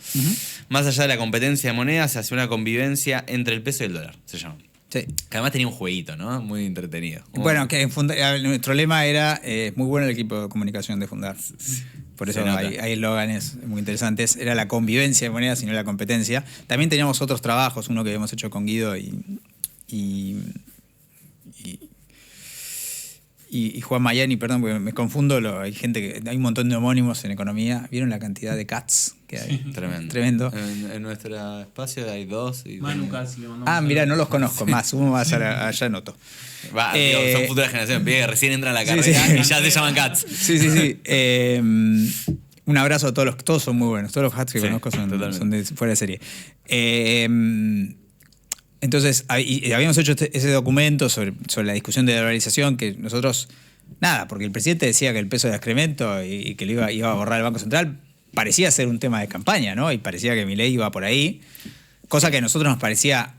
Más allá de la competencia de monedas, se hace una convivencia entre el peso y el dólar, se llama. Sí. Que además tenía un jueguito, ¿no? Muy entretenido. Bueno, que nuestro lema era muy bueno el equipo de comunicación de Fundar. Por eso hay eslóganes muy interesantes. Era la convivencia de monedas y no la competencia. También teníamos otros trabajos, uno que habíamos hecho con Guido y Juan Mayani, perdón, porque me confundo. Hay un montón de homónimos en economía. ¿Vieron la cantidad de cats que hay? Sí. Tremendo. En nuestro espacio hay 2. Manu Katz, le mandamos Mirá, no los conozco más. Uno más allá noto. Son futuras generaciones. Que recién entran a la carrera y ya se llaman cats. Sí. Un abrazo a todos todos son muy buenos. Todos los cats que conozco son de fuera de serie. Entonces, habíamos hecho ese documento sobre la discusión de dolarización, que nosotros, porque el presidente decía que el peso era excremento y que lo iba a borrar el Banco Central, parecía ser un tema de campaña, ¿no? Y parecía que Milei iba por ahí, cosa que a nosotros nos parecía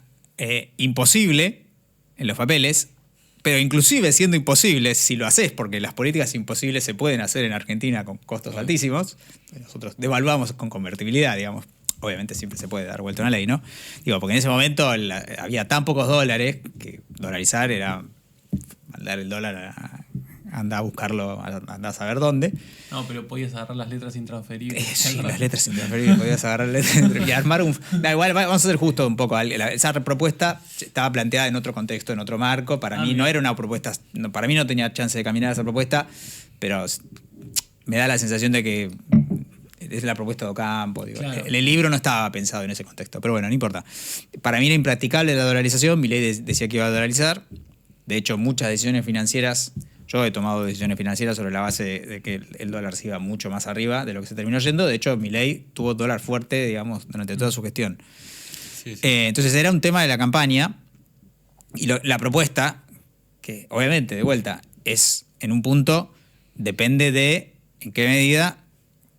imposible en los papeles, pero inclusive siendo imposible, si lo haces, porque las políticas imposibles se pueden hacer en Argentina con costos altísimos, nosotros devaluamos con convertibilidad, digamos. Obviamente siempre se puede dar vuelta a una ley, ¿no? Digo, porque en ese momento había tan pocos dólares que dolarizar era mandar el dólar andar a buscarlo, andar a saber dónde. No, pero podías agarrar las letras intransferibles. Sí, las letras intransferibles, podías agarrar las letras y armar un... igual, vamos a ser justo un poco. Esa propuesta estaba planteada en otro contexto, en otro marco. Para mí no era una propuesta... para mí no tenía chance de caminar esa propuesta, pero me da la sensación de que es la propuesta de Ocampo. Claro. El libro no estaba pensado en ese contexto, pero bueno, no importa. Para mí era impracticable la dolarización. Milei decía que iba a dolarizar. De hecho, muchas decisiones financieras... Yo he tomado decisiones financieras sobre la base de que el dólar se iba mucho más arriba de lo que se terminó yendo. De hecho, Milei tuvo dólar fuerte, digamos, durante toda su gestión. Sí. Entonces era un tema de la campaña y la propuesta, que obviamente, de vuelta, es en un punto, depende de en qué medida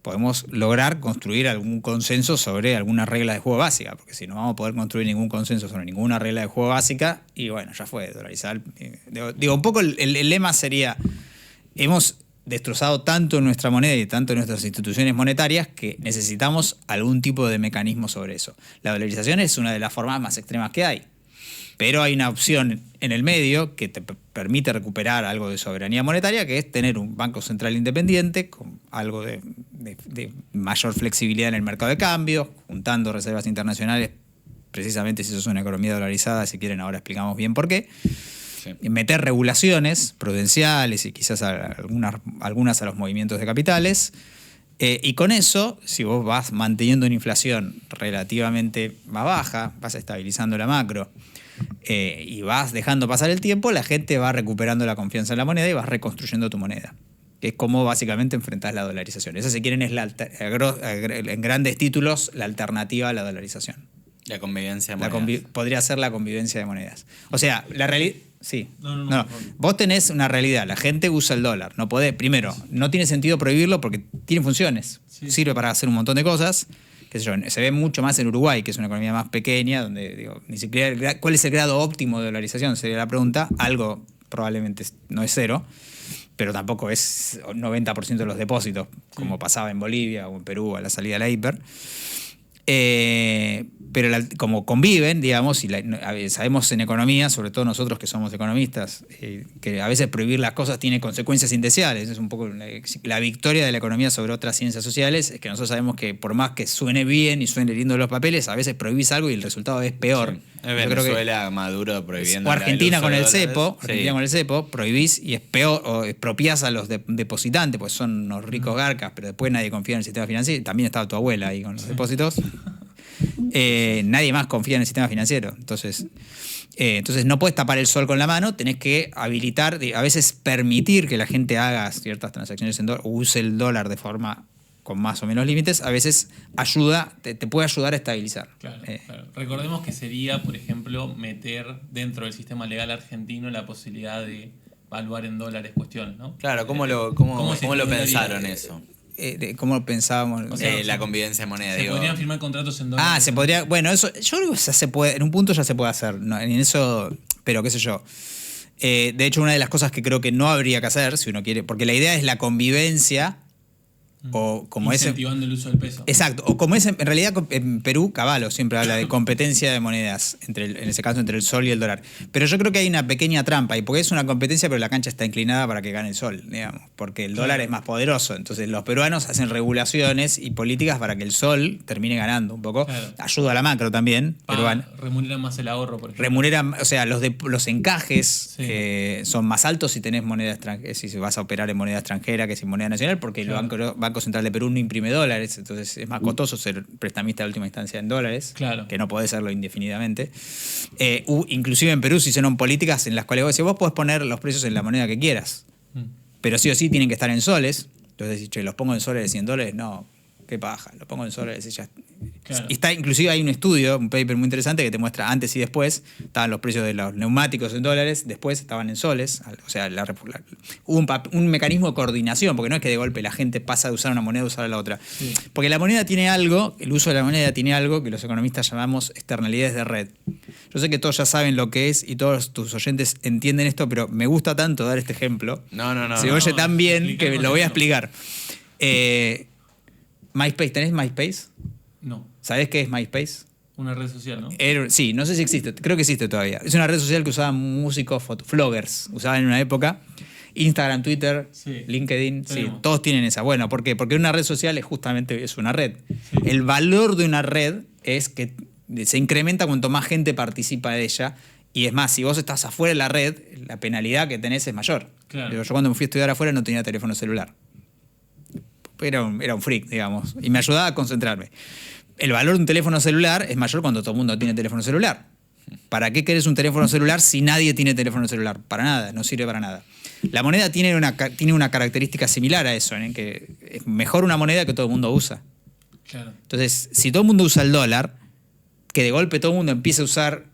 podemos lograr construir algún consenso sobre alguna regla de juego básica, porque si no vamos a poder construir ningún consenso sobre ninguna regla de juego básica, y bueno, ya fue, dolarizar. Un poco el lema sería, hemos destrozado tanto nuestra moneda y tanto nuestras instituciones monetarias que necesitamos algún tipo de mecanismo sobre eso. La dolarización es una de las formas más extremas que hay, pero hay una opción en el medio que te permite recuperar algo de soberanía monetaria, que es tener un banco central independiente con algo de mayor flexibilidad en el mercado de cambio, juntando reservas internacionales, precisamente si eso es una economía dolarizada, si quieren ahora explicamos bien por qué. Sí. Meter regulaciones prudenciales y quizás algunas a los movimientos de capitales. Y con eso, si vos vas manteniendo una inflación relativamente más baja, vas estabilizando la macro, y vas dejando pasar el tiempo, la gente va recuperando la confianza en la moneda y vas reconstruyendo tu moneda. Que es como básicamente enfrentás la dolarización. Esa, si quieren, es en grandes títulos la alternativa a la dolarización. La convivencia de monedas. Podría ser la convivencia de monedas. O sea, la realidad... Sí. No. Vos tenés una realidad. La gente usa el dólar. No podés... Primero, no tiene sentido prohibirlo porque tiene funciones. Sí. Sirve para hacer un montón de cosas. Qué sé yo, se ve mucho más en Uruguay, que es una economía más pequeña, donde ni siquiera ¿cuál es el grado óptimo de dolarización? Sería la pregunta. Algo probablemente no es cero, pero tampoco es 90% de los depósitos, como pasaba en Bolivia o en Perú a la salida de la hiper. Pero como conviven, digamos, y sabemos en economía, sobre todo nosotros que somos economistas, que a veces prohibir las cosas tiene consecuencias indeseables. Es un poco la victoria de la economía sobre otras ciencias sociales, es que nosotros sabemos que por más que suene bien y suene lindo los papeles, a veces prohibís algo y el resultado es peor. Sí. Venezuela, Maduro prohibiendo. O Argentina con el cepo, prohibís y es peor, o expropiás a los depositantes, pues son unos ricos garcas, pero después nadie confía en el sistema financiero. También estaba tu abuela ahí con los depósitos. Nadie más confía en el sistema financiero. Entonces no puedes tapar el sol con la mano, tenés que habilitar, a veces permitir que la gente haga ciertas transacciones en dólar, use el dólar de forma con más o menos límites, a veces te puede ayudar a estabilizar. Claro. Recordemos que sería, por ejemplo, meter dentro del sistema legal argentino la posibilidad de evaluar en dólares cuestiones, ¿no? Claro, ¿cómo lo pensaron eso? ¿Cómo lo pensábamos? O sea, la convivencia de moneda, se podrían firmar contratos en dólares. Se podría. Bueno, eso yo creo que ya se puede, en un punto ya se puede hacer. ¿No? En eso, pero qué sé yo. De hecho, una de las cosas que creo que no habría que hacer, si uno quiere, porque la idea es la convivencia. O como incentivando el uso del peso. Exacto. O como en realidad en Perú, Cavallo siempre habla de competencia de monedas, en ese caso entre el sol y el dólar. Pero yo creo que hay una pequeña trampa, y porque es una competencia, pero la cancha está inclinada para que gane el sol, digamos, porque el dólar es más poderoso. Entonces los peruanos hacen regulaciones y políticas para que el sol termine ganando un poco. Claro. Ayuda a la macro también. Remuneran más el ahorro, por ejemplo. Remuneran, o sea, los encajes son más altos si tenés moneda extranjera, si vas a operar en moneda extranjera que sin moneda nacional, porque el Banco Central de Perú no imprime dólares, entonces es más costoso ser prestamista de última instancia en dólares, que no podés serlo indefinidamente. Inclusive en Perú se hicieron políticas en las cuales vos podés poner los precios en la moneda que quieras, pero sí o sí tienen que estar en soles. Entonces decís, los pongo en soles y en dólares, no, qué paja, los pongo en soles y ya. Claro. Inclusive hay un estudio, un paper muy interesante que te muestra antes y después. Estaban los precios de los neumáticos en dólares, después estaban en soles. O sea, hubo un mecanismo de coordinación, porque no es que de golpe la gente pasa de usar una moneda a usar la otra. Sí. Porque la moneda tiene algo, el uso de la moneda tiene algo que los economistas llamamos externalidades de red. Yo sé que todos ya saben lo que es y todos tus oyentes entienden esto, pero me gusta tanto dar este ejemplo. No. Se oye tan bien que lo voy a explicar. MySpace, ¿tenés MySpace? No. ¿Sabés qué es MySpace? Una red social, ¿no? Sí, no sé si existe, creo que existe todavía. Es una red social que usaban músicos, vloggers, usaban en una época. Instagram, Twitter, LinkedIn, todos tienen esa. Bueno, ¿por qué? Porque una red social justamente es una red. Sí. El valor de una red es que se incrementa cuanto más gente participa de ella. Y es más, si vos estás afuera de la red, la penalidad que tenés es mayor. Claro. Yo cuando me fui a estudiar afuera no tenía teléfono celular. Era un freak, digamos, y me ayudaba a concentrarme. El valor de un teléfono celular es mayor cuando todo el mundo tiene teléfono celular. ¿Para qué querés un teléfono celular si nadie tiene teléfono celular? Para nada, no sirve para nada. La moneda tiene una característica similar a eso, ¿eh? Que es mejor una moneda que todo el mundo usa. Claro. Entonces, si todo el mundo usa el dólar, que de golpe todo el mundo empiece a usar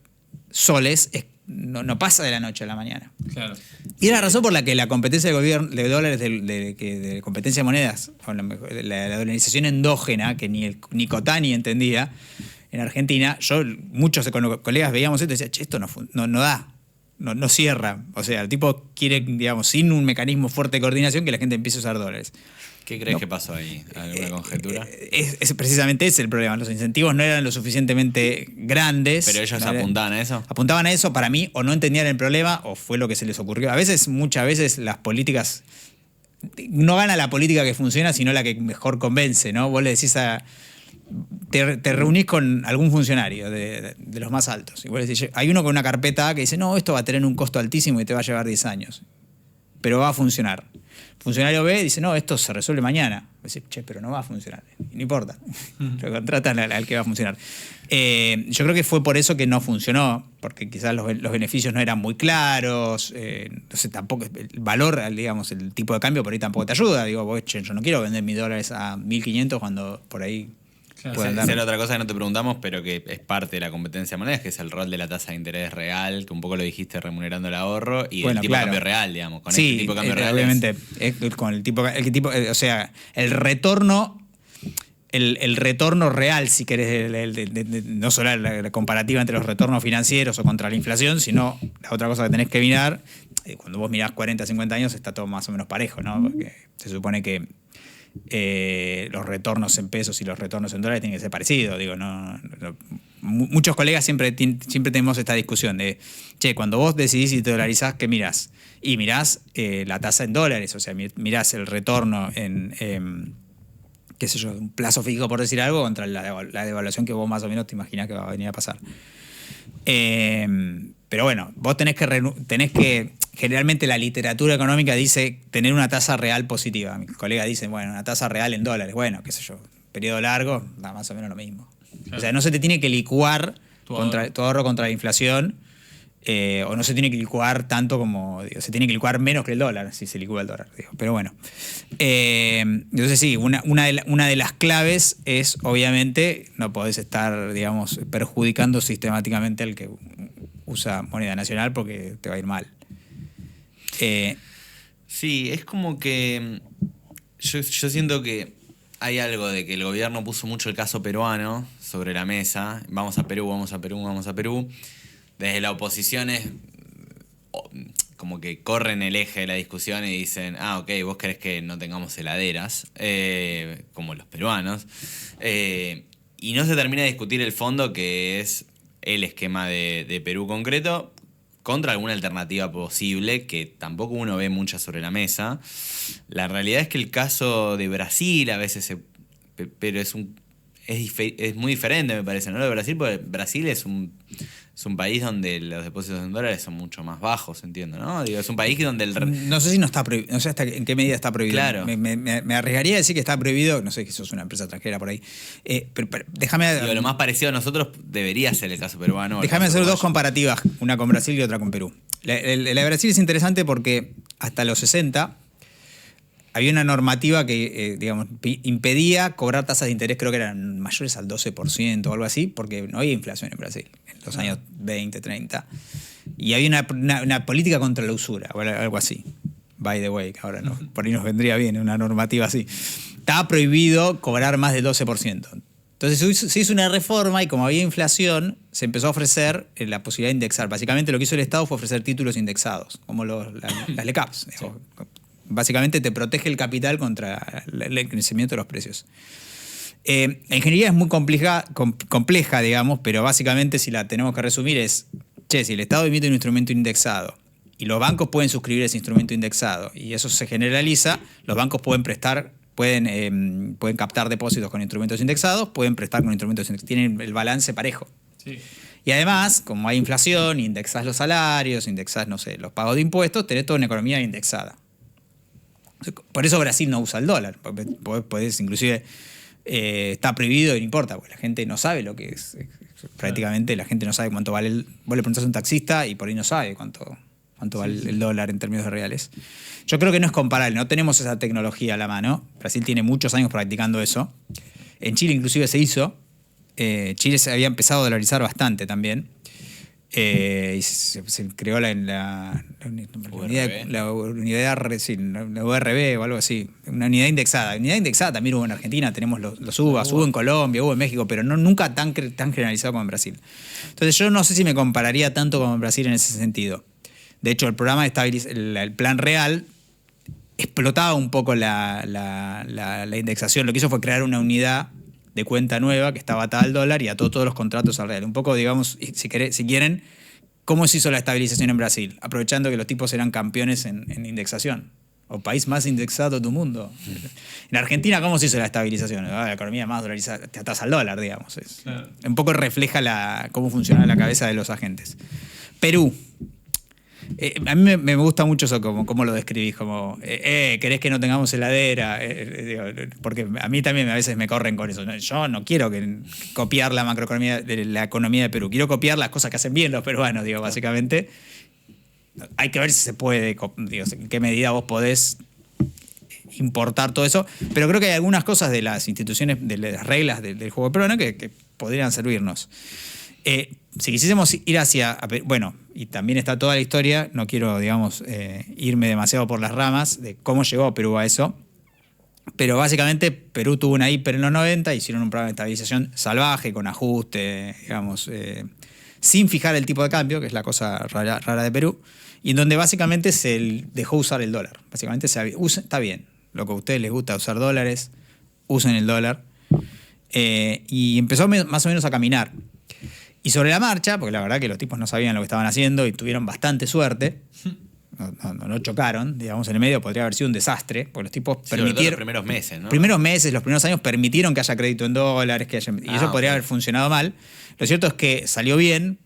soles, no pasa de la noche a la mañana. Claro. Y es la razón por la que la competencia de gobierno de dólares, de competencia de monedas, o la dolarización endógena, que ni Cotani entendía, en Argentina, muchos colegas veíamos esto y decían, che, esto no da, no cierra. O sea, el tipo quiere, digamos, sin un mecanismo fuerte de coordinación, que la gente empiece a usar dólares. ¿Qué crees que pasó ahí? ¿Alguna conjetura? Precisamente ese es el problema. Los incentivos no eran lo suficientemente grandes. ¿Pero ellos apuntaban a eso? Apuntaban a eso, para mí, o no entendían el problema, o fue lo que se les ocurrió. Muchas veces las políticas... No gana la política que funciona, sino la que mejor convence, ¿no? Vos le decís te reunís con algún funcionario de los más altos. Y vos le decís, hay uno con una carpeta A que dice, no, esto va a tener un costo altísimo y te va a llevar 10 años. Pero va a funcionar. Funcionario B dice, no, esto se resuelve mañana. Dice, che, pero no va a funcionar. No importa. Lo contratan al que va a funcionar. Yo creo que fue por eso que no funcionó, porque quizás los beneficios no eran muy claros. Entonces tampoco, el valor, digamos, el tipo de cambio por ahí tampoco te ayuda. Digo, che, yo no quiero vender mis dólares a 1.500 cuando por ahí... Claro, será otra cosa que no te preguntamos, pero que es parte de la competencia de monedas, que es el rol de la tasa de interés real, que un poco lo dijiste remunerando el ahorro, y el tipo de cambio real, digamos. Con este tipo de cambio real. Obviamente, con el tipo, o sea, el retorno, el retorno real, si querés, no solo la comparativa entre los retornos financieros o contra la inflación, sino la otra cosa que tenés que mirar, cuando vos mirás 40, 50 años, está todo más o menos parejo, ¿no? Porque se supone que los retornos en pesos y los retornos en dólares tienen que ser parecidos. Digo, muchos colegas siempre tenemos esta discusión de, che, cuando vos decidís y te dolarizás, ¿qué mirás? Y mirás la tasa en dólares, o sea, mirás el retorno en qué sé yo, un plazo fijo, por decir algo, contra la devaluación que vos más o menos te imaginás que va a venir a pasar. Pero bueno, vos tenés que generalmente la literatura económica dice tener una tasa real positiva. Mis colegas dicen, bueno, una tasa real en dólares. Bueno, qué sé yo, periodo largo, da más o menos lo mismo. Claro. O sea, no se te tiene que licuar tu ahorro contra la inflación. O no se tiene que licuar tanto como, digo, se tiene que licuar menos que el dólar, si se licúa el dólar, digo. Pero bueno. Entonces sí, una de las claves es, obviamente, no podés estar, digamos, perjudicando sistemáticamente al que usa moneda nacional porque te va a ir mal. Sí, es como que yo siento que hay algo de que el gobierno puso mucho el caso peruano sobre la mesa. Vamos a Perú, vamos a Perú, vamos a Perú. Desde la oposición es como que corren el eje de la discusión y dicen, ok, vos querés que no tengamos heladeras, como los peruanos. Y no se termina de discutir el fondo, que es el esquema de Perú concreto, contra alguna alternativa posible, que tampoco uno ve mucha sobre la mesa. La realidad es que el caso de Brasil a veces pero es muy diferente, me parece, ¿no? Lo de Brasil, porque Brasil es un país donde los depósitos en dólares son mucho más bajos, entiendo, ¿no? Digo, es un país donde No sé si no está prohibido, no sé hasta en qué medida está prohibido. Claro. Me arriesgaría a decir que está prohibido, no sé, que sos una empresa extranjera por ahí. Pero déjame... Digo, lo más parecido a nosotros debería ser el caso peruano. Déjame hacer uruguayo. dos comparativas, una con Brasil y otra con Perú. La de Brasil es interesante porque hasta los 60 había una normativa que, digamos, impedía cobrar tasas de interés, creo que eran mayores al 12% o algo así, porque no había inflación en Brasil en los años 20, 30. Y había una política contra la usura, o algo así. By the way, que ahora no, por ahí nos vendría bien una normativa así. Estaba prohibido cobrar más del 12%. Entonces se hizo una reforma y como había inflación, se empezó a ofrecer la posibilidad de indexar. Básicamente lo que hizo el Estado fue ofrecer títulos indexados, como las LECAPs. Sí. Básicamente te protege el capital contra el crecimiento de los precios. La ingeniería es muy compleja, digamos, pero básicamente si la tenemos que resumir es, si el Estado emite un instrumento indexado y los bancos pueden suscribir ese instrumento indexado y eso se generaliza, los bancos pueden prestar, pueden captar depósitos con instrumentos indexados, pueden prestar con instrumentos indexados, tienen el balance parejo. Sí. Y además, como hay inflación, indexás los salarios, indexás, no sé, los pagos de impuestos, tenés toda una economía indexada. Por eso Brasil no usa el dólar. Podés inclusive, está prohibido y no importa, porque la gente no sabe lo que es. Prácticamente la gente no sabe cuánto vale vos le preguntás a un taxista y por ahí no sabe cuánto vale el dólar en términos de reales. Yo creo que no es comparable, no tenemos esa tecnología a la mano. Brasil tiene muchos años practicando eso. En Chile inclusive se hizo. Chile se había empezado a dolarizar bastante también. Y se creó la URB o algo así, una unidad indexada. Unidad indexada también hubo en Argentina, tenemos los UVAs, hubo en Colombia, hubo en México, pero nunca tan generalizado como en Brasil. Entonces yo no sé si me compararía tanto como en Brasil en ese sentido. De hecho, el programa de el plan real explotaba un poco la indexación. Lo que hizo fue crear una unidad de cuenta nueva que estaba atada al dólar y a todos los contratos al real. Un poco, digamos, si quieren, ¿cómo se hizo la estabilización en Brasil? Aprovechando que los tipos eran campeones en indexación. O país más indexado del mundo. En Argentina, ¿cómo se hizo la estabilización? La economía más dolarizada, te atás al dólar, digamos. Claro. Un poco refleja cómo funciona la cabeza de los agentes. Perú. A mí me gusta mucho eso, como lo describís, como, ¿querés que no tengamos heladera? Porque a mí también a veces me corren con eso. Yo no quiero copiar la macroeconomía, la economía de Perú. Quiero copiar las cosas que hacen bien los peruanos, básicamente. Hay que ver si se puede, en qué medida vos podés importar todo eso. Pero creo que hay algunas cosas de las instituciones, de las reglas del juego peruano que podrían servirnos. Si quisiésemos ir hacia... Bueno, y también está toda la historia, no quiero, digamos, irme demasiado por las ramas de cómo llegó Perú a eso, pero básicamente Perú tuvo una hiper en los 90, hicieron un programa de estabilización salvaje, con ajuste, digamos, sin fijar el tipo de cambio, que es la cosa rara de Perú, y en donde básicamente se dejó usar el dólar. Básicamente está bien, lo que a ustedes les gusta usar dólares, usen el dólar, y empezó más o menos a caminar. Y sobre la marcha, porque la verdad que los tipos no sabían lo que estaban haciendo y tuvieron bastante suerte, no chocaron, digamos, en el medio podría haber sido un desastre, porque los tipos permitieron... Los primeros meses, ¿no? Los primeros años permitieron que haya crédito en dólares, y eso podría haber funcionado mal. Lo cierto es que salió bien,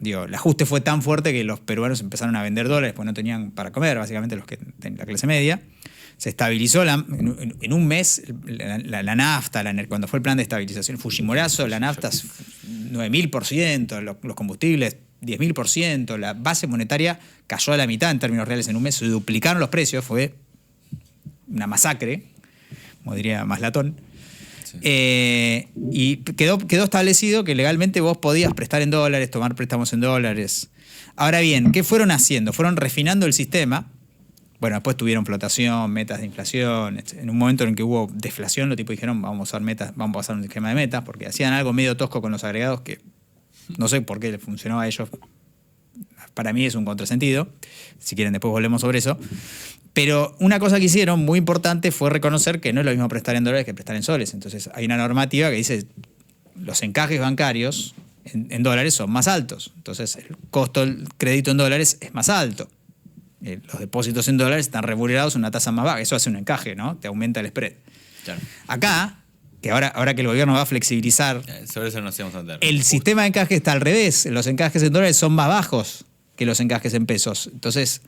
el ajuste fue tan fuerte que los peruanos empezaron a vender dólares, porque no tenían para comer, básicamente los que tenían la clase media. Se estabilizó en un mes la nafta, cuando fue el plan de estabilización Fujimorazo, la nafta 9.000%, los combustibles 10.000%, la base monetaria cayó a la mitad en términos reales en un mes, se duplicaron los precios, fue una masacre, como diría Maslatón. Sí. Y quedó establecido que legalmente vos podías prestar en dólares, tomar préstamos en dólares. Ahora bien, ¿qué fueron haciendo? Fueron refinando el sistema. Bueno, después tuvieron flotación, metas de inflación. En un momento en que hubo deflación, los tipos dijeron, vamos a usar metas, vamos a usar un esquema de metas, porque hacían algo medio tosco con los agregados que no sé por qué les funcionó a ellos. Para mí es un contrasentido. Si quieren, después volvemos sobre eso. Pero una cosa que hicieron muy importante fue reconocer que no es lo mismo prestar en dólares que prestar en soles. Entonces hay una normativa que dice los encajes bancarios en dólares son más altos. Entonces el costo del crédito en dólares es más alto. Los depósitos en dólares están remunerados a una tasa más baja. Eso hace un encaje, ¿no? Te aumenta el spread. Claro. Acá, que ahora que el gobierno va a flexibilizar, Sobre eso nos íbamos a entender. el sistema de encaje está al revés. Los encajes en dólares son más bajos que los encajes en pesos. Entonces,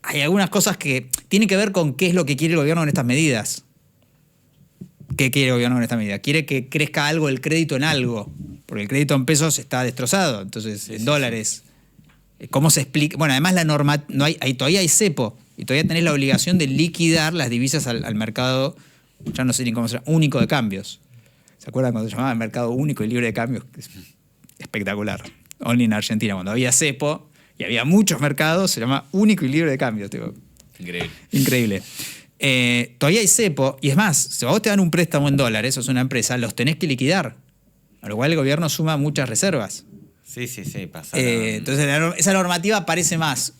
hay algunas cosas que tienen que ver con qué es lo que quiere el gobierno con estas medidas. ¿Qué quiere el gobierno con esta medida? Quiere que crezca algo el crédito en algo, porque el crédito en pesos está destrozado. Entonces, en dólares, ¿cómo se explica? Bueno, además la norma, todavía hay cepo y todavía tenés la obligación de liquidar las divisas al mercado, ya no sé ni cómo se llama, único de cambios. ¿Se acuerdan cuando se llamaba el mercado único y libre de cambios? Es espectacular. Only en Argentina, cuando había cepo y había muchos mercados, se llama único y libre de cambios. Tipo. Increíble. Increíble. Todavía hay cepo, y es más, si a vos te dan un préstamo en dólares, sos una empresa, los tenés que liquidar. A lo cual el gobierno suma muchas reservas. Sí, pasaron. Entonces esa normativa parece más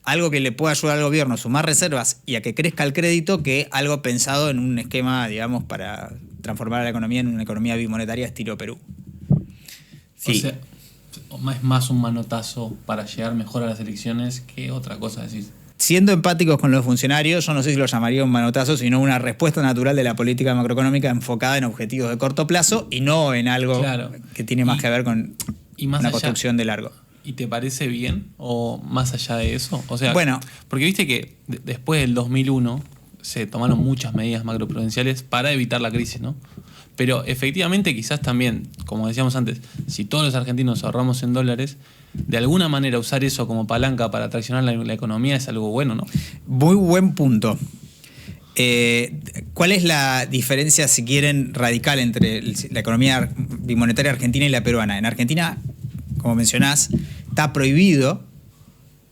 algo que le pueda ayudar al gobierno a sumar reservas y a que crezca el crédito que algo pensado en un esquema, digamos, para transformar a la economía en una economía bimonetaria estilo Perú. Sí. O sea, es más un manotazo para llegar mejor a las elecciones que otra cosa, decís. Siendo empáticos con los funcionarios, yo no sé si lo llamaría un manotazo, sino una respuesta natural de la política macroeconómica enfocada en objetivos de corto plazo y no en algo que tiene más que ver con más una allá, construcción de largo. ¿Y te parece bien o más allá de eso? O sea, bueno, porque viste que después del 2001 se tomaron muchas medidas macroprudenciales para evitar la crisis, ¿no? Pero efectivamente quizás también, como decíamos antes, si todos los argentinos ahorramos en dólares, de alguna manera usar eso como palanca para traccionar la economía es algo bueno, ¿no? Muy buen punto. ¿Cuál es la diferencia, si quieren, radical entre la economía bimonetaria argentina y la peruana? En Argentina, como mencionás, está prohibido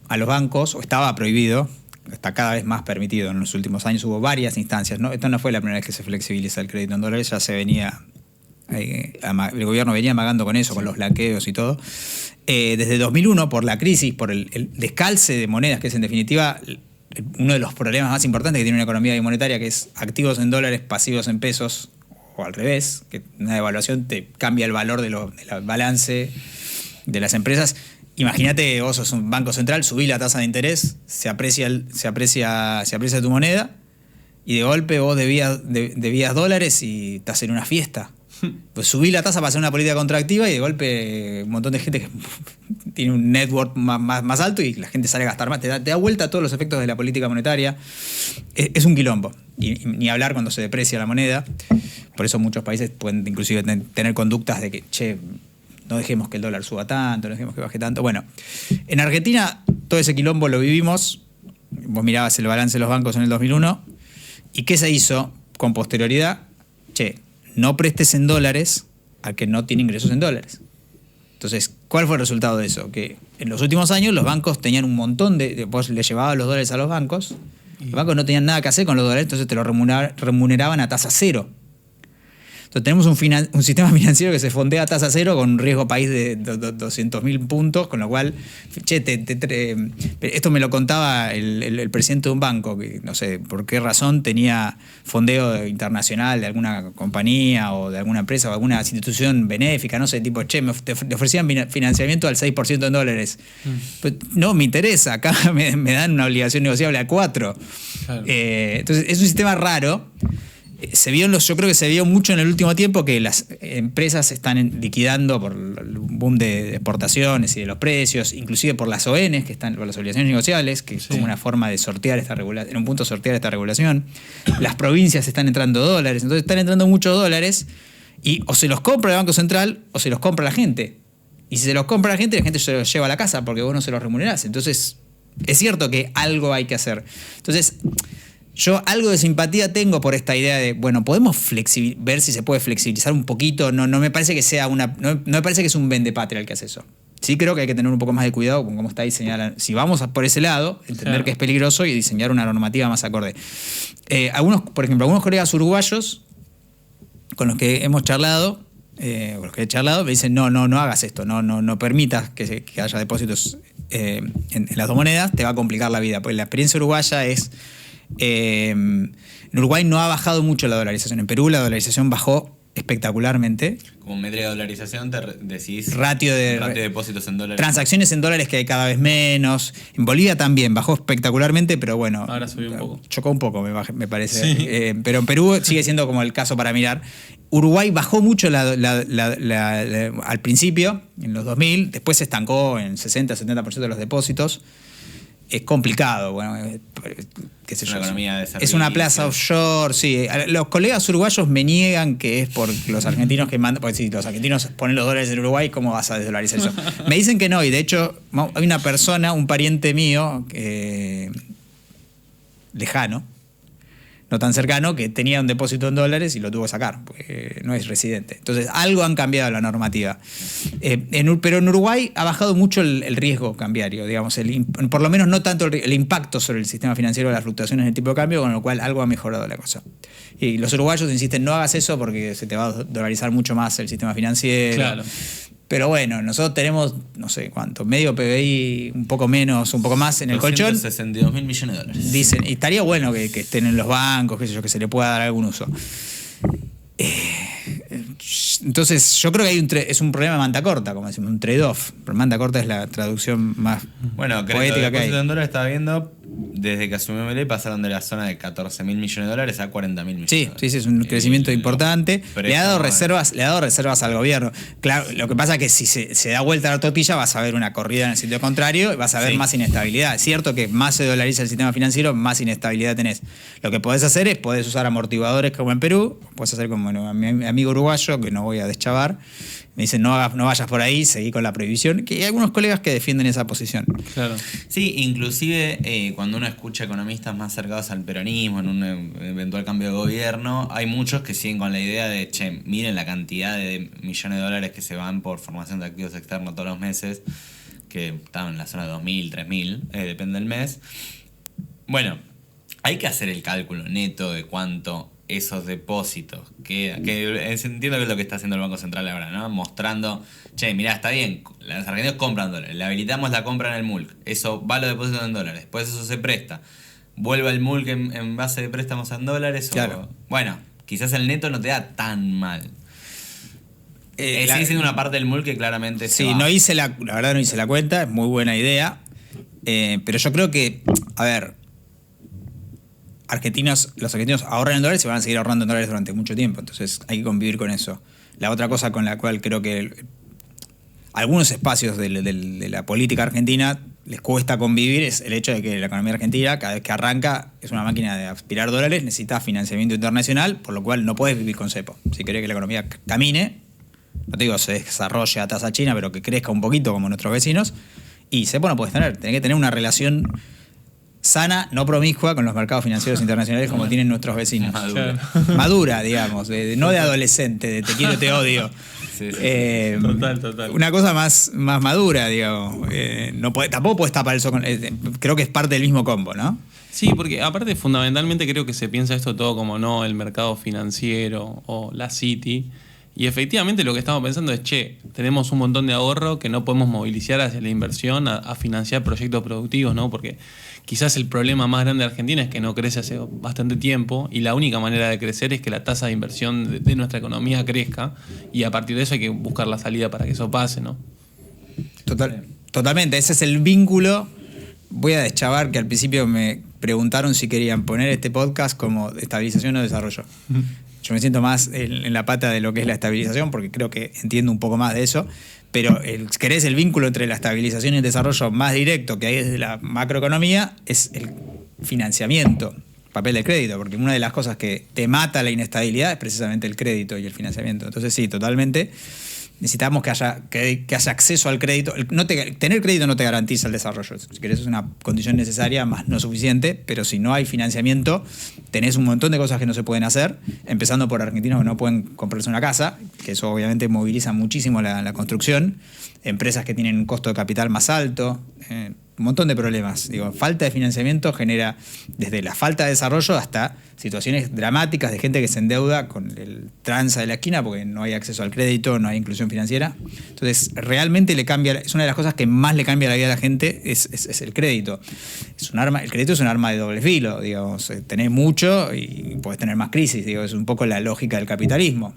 a los bancos, o estaba prohibido, está cada vez más permitido. En los últimos años hubo varias instancias, ¿no? Esto no fue la primera vez que se flexibiliza el crédito en dólares, ya se venía, el gobierno venía amagando con eso, con los blanqueos y todo. Desde 2001, por la crisis, por el descalce de monedas, que es en definitiva uno de los problemas más importantes que tiene una economía bimonetaria, que es activos en dólares, pasivos en pesos, o al revés, que una devaluación te cambia el valor del balance de las empresas. Imagínate, vos sos un banco central, subís la tasa de interés, se aprecia tu moneda y de golpe vos debías dólares y estás en una fiesta. Pues subís la tasa para hacer una política contractiva y de golpe un montón de gente que tiene un network más alto y la gente sale a gastar más. Te da vuelta a todos los efectos de la política monetaria. Es un quilombo. Y ni hablar cuando se deprecia la moneda. Por eso muchos países pueden inclusive tener conductas de que, no dejemos que el dólar suba tanto, no dejemos que baje tanto. Bueno, en Argentina todo ese quilombo lo vivimos. Vos mirabas el balance de los bancos en el 2001. ¿Y qué se hizo con posterioridad? No prestes en dólares al que no tiene ingresos en dólares. Entonces, ¿cuál fue el resultado de eso? Que en los últimos años los bancos tenían un montón vos le llevabas los dólares a los bancos, los bancos no tenían nada que hacer con los dólares, entonces te lo remuneraban a tasa cero. Entonces tenemos un sistema financiero que se fondea a tasa cero con un riesgo país de 200.000 puntos, con lo cual, esto me lo contaba el presidente de un banco, que no sé por qué razón tenía fondeo internacional de alguna compañía o de alguna empresa o alguna institución benéfica, no sé, tipo, le ofrecían financiamiento al 6% en dólares. Pues, no, me interesa, acá me dan una obligación negociable a 4%. Claro. Entonces es un sistema raro. Yo creo que se vio mucho en el último tiempo que las empresas están liquidando por el boom de exportaciones y de los precios, inclusive por las ONs, que están por las obligaciones negociables, que es como una forma de sortear esta regulación, en un punto sortear esta regulación. Las provincias están entrando dólares, entonces están entrando muchos dólares y o se los compra el Banco Central o se los compra la gente. Y si se los compra la gente se los lleva a la casa porque vos no se los remunerás. Entonces, es cierto que algo hay que hacer. Entonces, yo algo de simpatía tengo por esta idea de, bueno, podemos ver si se puede flexibilizar un poquito. No me parece que sea no me parece que es un vendepatria el que hace eso. Sí creo que hay que tener un poco más de cuidado con cómo está diseñada. Si vamos por ese lado, entender que es peligroso y diseñar una normativa más acorde. Por ejemplo, algunos colegas uruguayos con los que hemos charlado, me dicen, no hagas esto, no permitas que haya depósitos en las dos monedas, te va a complicar la vida. Porque la experiencia uruguaya es... en Uruguay no ha bajado mucho la dolarización. En Perú la dolarización bajó espectacularmente. Como métrica de dolarización te decís ratio de depósitos en dólares. Transacciones en dólares que hay cada vez menos. En Bolivia también bajó espectacularmente, pero bueno. Ahora subió un poco. Chocó un poco, me parece. Sí. Pero en Perú sigue siendo como el caso para mirar. Uruguay bajó mucho al principio, en los 2000, después se estancó en 60-70% de los depósitos. Es complicado, bueno, qué sé yo. Economía de es una plaza offshore, sí. Los colegas uruguayos me niegan que es por los argentinos que mandan, porque si los argentinos ponen los dólares en Uruguay, ¿cómo vas a desdolarizar eso? Me dicen que no, y de hecho hay una persona, un pariente mío, lejano, no tan cercano, que tenía un depósito en dólares y lo tuvo que sacar, porque no es residente. Entonces, algo han cambiado la normativa. Pero en Uruguay ha bajado mucho el riesgo cambiario, digamos, por lo menos no tanto el impacto sobre el sistema financiero de las fluctuaciones en el tipo de cambio, con lo cual algo ha mejorado la cosa. Y los uruguayos insisten, no hagas eso porque se te va a dolarizar mucho más el sistema financiero. Claro. Pero bueno, nosotros tenemos, no sé cuánto, medio PBI, un poco menos, un poco más en el colchón. 62.000 millones de dólares. Dicen, y estaría bueno que estén en los bancos, qué sé yo, que se le pueda dar algún uso. Entonces, yo creo que es un problema de manta corta, como decimos, un trade-off. Pero manta corta es la traducción más poética que hay. En dólares estaba viendo, desde que asumió Milei pasaron de la zona de 14.000 millones de dólares a 40.000 millones de dólares. Sí, es un crecimiento importante. Le ha dado reservas al gobierno. Claro, lo que pasa es que si se da vuelta la tortilla vas a ver una corrida en el sentido contrario y vas a ver más inestabilidad. Es cierto que más se dolariza el sistema financiero, más inestabilidad tenés. Lo que podés hacer es, podés usar amortiguadores como en Perú, podés hacer como mi amigo uruguayo, que no voy a deschavar, me dicen no vayas por ahí, seguí con la prohibición, que hay algunos colegas que defienden esa posición. Claro. Sí, inclusive cuando uno escucha economistas más cercanos al peronismo en un eventual cambio de gobierno, hay muchos que siguen con la idea de, miren la cantidad de millones de dólares que se van por formación de activos externos todos los meses, que están en la zona de 2.000, 3.000, depende del mes. Bueno, hay que hacer el cálculo neto de cuánto esos depósitos quedan, que entiendo que es lo que está haciendo el Banco Central ahora, ¿no? Mostrando, mirá, está bien, los argentinos compran dólares, le habilitamos la compra en el MULC, eso va a los depósitos en dólares, después eso se presta, vuelve al MULC en base de préstamos en dólares, claro. Bueno, quizás el neto no te da tan mal. Sigue siendo una parte del MULC que claramente sí, la verdad no hice la cuenta, es muy buena idea, pero yo creo que, a ver, los argentinos ahorran en dólares y se van a seguir ahorrando en dólares durante mucho tiempo, entonces hay que convivir con eso. La otra cosa con la cual creo que algunos espacios de la política argentina les cuesta convivir es el hecho de que la economía argentina, cada vez que arranca, es una máquina de aspirar dólares, necesita financiamiento internacional, por lo cual no puedes vivir con cepo. Si querés que la economía camine, no te digo se desarrolle a tasa china, pero que crezca un poquito como nuestros vecinos, y cepo no puedes tener. Tenés que tener una relación sana, no promiscua, con los mercados financieros internacionales como tienen nuestros vecinos. Madura, digamos, no de adolescente, de te quiero, te odio. Sí. Total. Una cosa más madura, digamos. Tampoco puedes tapar el sol creo que es parte del mismo combo, ¿no? Sí, porque aparte fundamentalmente creo que se piensa esto todo como no el mercado financiero o la City. Y efectivamente lo que estamos pensando es, tenemos un montón de ahorro que no podemos movilizar hacia la inversión, a financiar proyectos productivos, ¿no? Porque quizás el problema más grande de Argentina es que no crece hace bastante tiempo y la única manera de crecer es que la tasa de inversión de nuestra economía crezca y a partir de eso hay que buscar la salida para que eso pase, ¿no? Totalmente, ese es el vínculo. Voy a deschavar que al principio me preguntaron si querían poner este podcast como estabilización o desarrollo. Yo me siento más en la pata de lo que es la estabilización porque creo que entiendo un poco más de eso, pero querés el vínculo entre la estabilización y el desarrollo más directo que hay desde la macroeconomía es el financiamiento, papel de crédito, porque una de las cosas que te mata la inestabilidad es precisamente el crédito y el financiamiento. Entonces sí, totalmente. necesitamos que haya acceso al crédito. Tener crédito no te garantiza el desarrollo. Si querés es una condición necesaria, más no suficiente, pero si no hay financiamiento, tenés un montón de cosas que no se pueden hacer, empezando por argentinos que no pueden comprarse una casa, que eso obviamente moviliza muchísimo la construcción, empresas que tienen un costo de capital más alto, un montón de problemas. Falta de financiamiento genera desde la falta de desarrollo hasta situaciones dramáticas de gente que se endeuda con el tranza de la esquina porque no hay acceso al crédito, no hay inclusión financiera. Entonces, realmente es una de las cosas que más le cambia la vida a la gente, es el crédito. El crédito es un arma de doble filo, tenés mucho y podés tener más crisis, es un poco la lógica del capitalismo.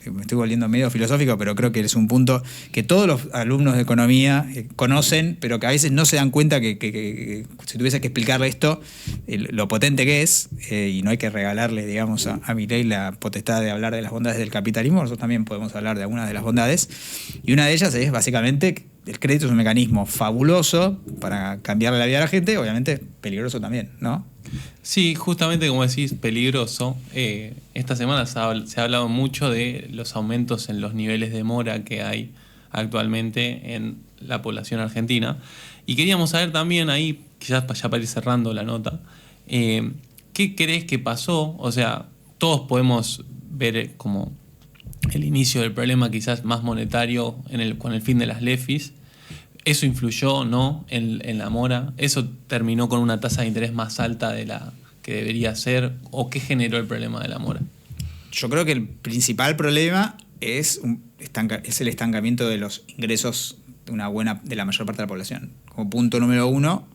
Me estoy volviendo medio filosófico, pero creo que es un punto que todos los alumnos de economía conocen, pero que a veces no se dan cuenta que si tuviese que explicarle esto, lo potente que es, y no hay que regalarle, digamos, a Milei la potestad de hablar de las bondades del capitalismo. Nosotros también podemos hablar de algunas de las bondades, y una de ellas es básicamente el crédito es un mecanismo fabuloso para cambiarle la vida a la gente, obviamente peligroso también, ¿no? Sí, justamente como decís, peligroso. Esta semana se ha hablado mucho de los aumentos en los niveles de mora que hay actualmente en la población argentina. Y queríamos saber también ahí, quizás ya para ir cerrando la nota, ¿qué crees que pasó? O sea, todos podemos ver como el inicio del problema quizás más monetario con el fin de las LEFIs. ¿Eso influyó o no en la mora? ¿Eso terminó con una tasa de interés más alta de la que debería ser? ¿O qué generó el problema de la mora? Yo creo que el principal problema es el estancamiento de los ingresos de la mayor parte de la población. Como punto número uno,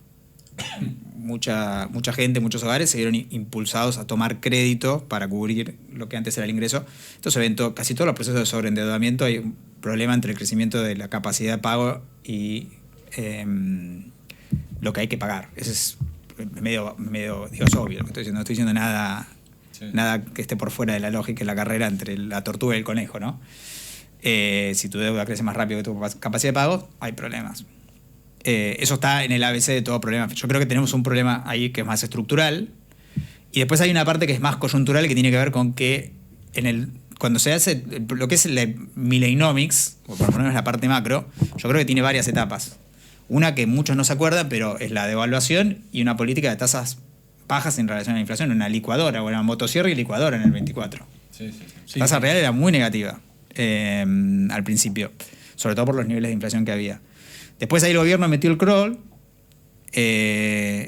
mucha gente, muchos hogares se vieron impulsados a tomar crédito para cubrir lo que antes era el ingreso. Entonces, casi todos los procesos de sobreendeudamiento hay un problema entre el crecimiento de la capacidad de pago y lo que hay que pagar. Eso es medio es obvio lo que estoy diciendo. No estoy diciendo nada que esté por fuera de la lógica y la carrera entre la tortuga y el conejo, ¿no? Si tu deuda crece más rápido que tu capacidad de pago, hay problemas. Eso está en el ABC de todo problema. Yo creo que tenemos un problema ahí que es más estructural, y después hay una parte que es más coyuntural, que tiene que ver con que cuando se hace lo que es la Milleinomics, o por lo menos la parte macro, yo creo que tiene varias etapas. Una que muchos no se acuerdan, pero es la devaluación y una política de tasas bajas en relación a la inflación, una licuadora, o una motosierra y licuadora en el 24. Sí. La tasa real era muy negativa al principio, sobre todo por los niveles de inflación que había. Después ahí el gobierno metió el crawl,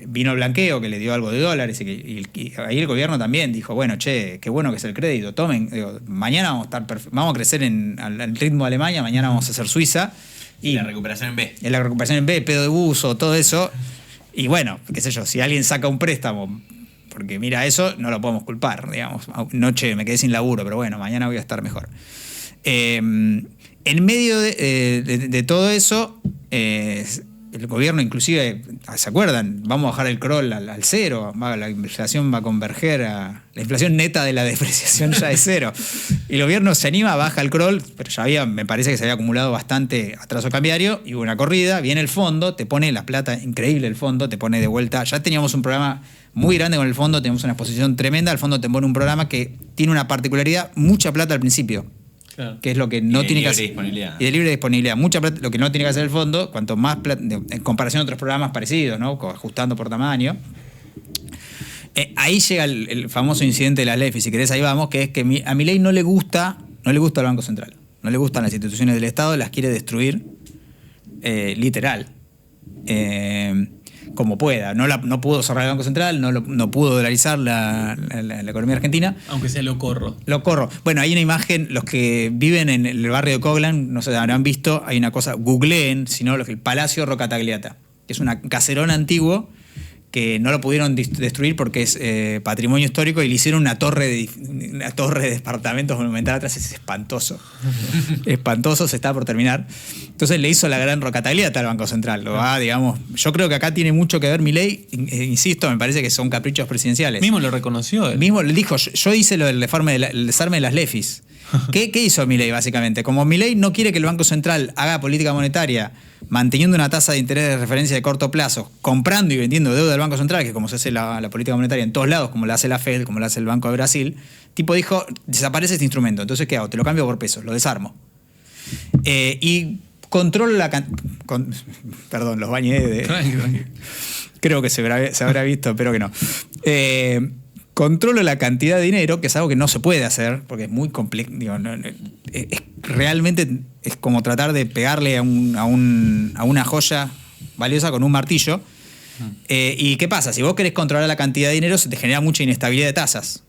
vino el blanqueo que le dio algo de dólares, y ahí el gobierno también dijo, bueno, qué bueno que es el crédito, tomen, mañana vamos a crecer al ritmo de Alemania, mañana vamos a hacer Suiza. Y la recuperación en B. La recuperación en B, pedo de buzo, todo eso. Y bueno, qué sé yo, si alguien saca un préstamo porque mira eso, no lo podemos culpar, digamos. Noche me quedé sin laburo, pero bueno, mañana voy a estar mejor. En medio de todo eso, el gobierno inclusive, ¿se acuerdan? Vamos a bajar el crawl al cero, la inflación va a converger la inflación neta de la depreciación ya es cero. Y el gobierno se anima, baja el crawl, pero me parece que se había acumulado bastante atraso cambiario, y hubo una corrida, viene el fondo, te pone la plata, increíble el fondo, te pone de vuelta. Ya teníamos un programa muy grande con el fondo, tenemos una exposición tremenda, el fondo te pone un programa que tiene una particularidad, mucha plata al principio. Claro. Que es lo que no tiene que hacer. Y de libre disponibilidad. Mucha plata, lo que no tiene que hacer el fondo, cuanto más plata, en comparación a otros programas parecidos, ¿no? Ajustando por tamaño. Ahí llega el famoso incidente de las LEFI, si querés ahí vamos, que es que a Milei no le gusta el Banco Central. No le gustan las instituciones del Estado, las quiere destruir literal. Como pueda. No pudo cerrar el Banco Central, no pudo dolarizar la economía argentina. Aunque sea lo corro. Bueno, hay una imagen, los que viven en el barrio de Coglan, no sé, habrán visto, hay una cosa, googleen, sino el Palacio Rocca Tagliata, que es un caserón antiguo que no lo pudieron destruir porque es patrimonio histórico, y le hicieron una torre de departamentos monumental atrás. Es espantoso. Espantoso, se está por terminar. Entonces le hizo la gran Rocca Tagliata al Banco Central. Digamos, yo creo que acá tiene mucho que ver Milei, insisto, me parece que son caprichos presidenciales. Mismo lo reconoció él. Mismo le dijo, yo hice lo del desarme de las LEFIs. ¿Qué hizo Milei básicamente? Como Milei no quiere que el Banco Central haga política monetaria manteniendo una tasa de interés de referencia de corto plazo, comprando y vendiendo deuda del Banco Central, que es como se hace la política monetaria en todos lados, como la hace la Fed, como la hace el Banco de Brasil, tipo dijo, desaparece este instrumento, entonces ¿qué hago? Te lo cambio por pesos, lo desarmo. Y controlo perdón, los bañé de... Creo que se habrá visto, espero que no. Controlo la cantidad de dinero, que es algo que no se puede hacer, porque es muy complejo. Realmente es como tratar de pegarle a una joya valiosa con un martillo. ¿Y qué pasa? Si vos querés controlar la cantidad de dinero, se te genera mucha inestabilidad de tasas.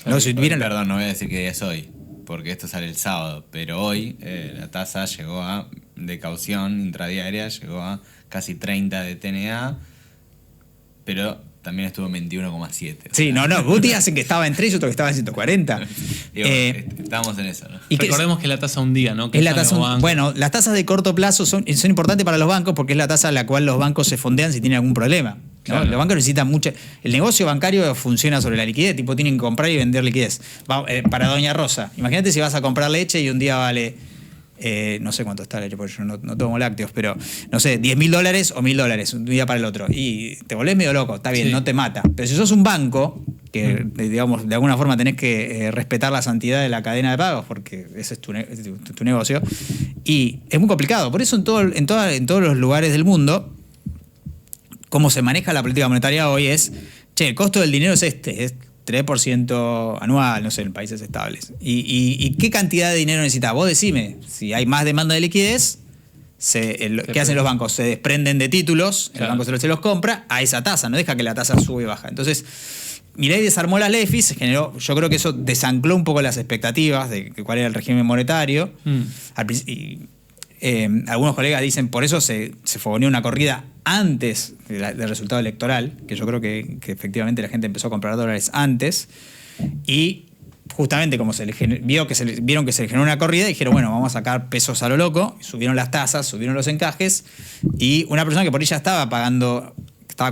Claro, perdón, no voy a decir qué día es hoy, porque esto sale el sábado, pero hoy la tasa de caución intradiaria llegó a casi 30 de TNA, pero también estuvo en 21,7. Sí, vos días en que estaba en 3 y otro que estaba en 140. Estamos en eso, ¿no? Y recordemos que la tasa un día, ¿no? Es la tasa, bueno, las tasas de corto plazo son importantes para los bancos porque es la tasa a la cual los bancos se fondean si tienen algún problema, ¿no? Claro. Los bancos necesitan mucho. El negocio bancario funciona sobre la liquidez, tipo tienen que comprar y vender liquidez. Para Doña Rosa, imagínate si vas a comprar leche y un día vale, no sé cuánto está la leche, porque yo no tomo lácteos, pero no sé, $10.000 o $1.000 un día para el otro. Y te volvés medio loco, está bien, sí. No te mata. Pero si sos un banco, que digamos de alguna forma tenés que respetar la santidad de la cadena de pagos, porque ese es tu negocio, y es muy complicado. Por eso en todos los lugares del mundo, cómo se maneja la política monetaria hoy es, el costo del dinero es 3% anual, no sé, en países estables. ¿Y qué cantidad de dinero necesitas? Vos decime, si hay más demanda de liquidez, ¿qué hacen los bancos? Se desprenden de títulos, claro. El banco se los compra a esa tasa, no deja que la tasa sube y baja. Entonces, Milei desarmó las LEFIs, generó, yo creo que eso desancló un poco las expectativas de cuál era el régimen monetario. Algunos colegas dicen, por eso se fogoneó una corrida antes del resultado electoral, que yo creo que efectivamente la gente empezó a comprar dólares antes, y justamente como vieron que se le generó una corrida, dijeron, bueno, vamos a sacar pesos a lo loco, subieron las tasas, subieron los encajes, y una persona que por ahí ya estaba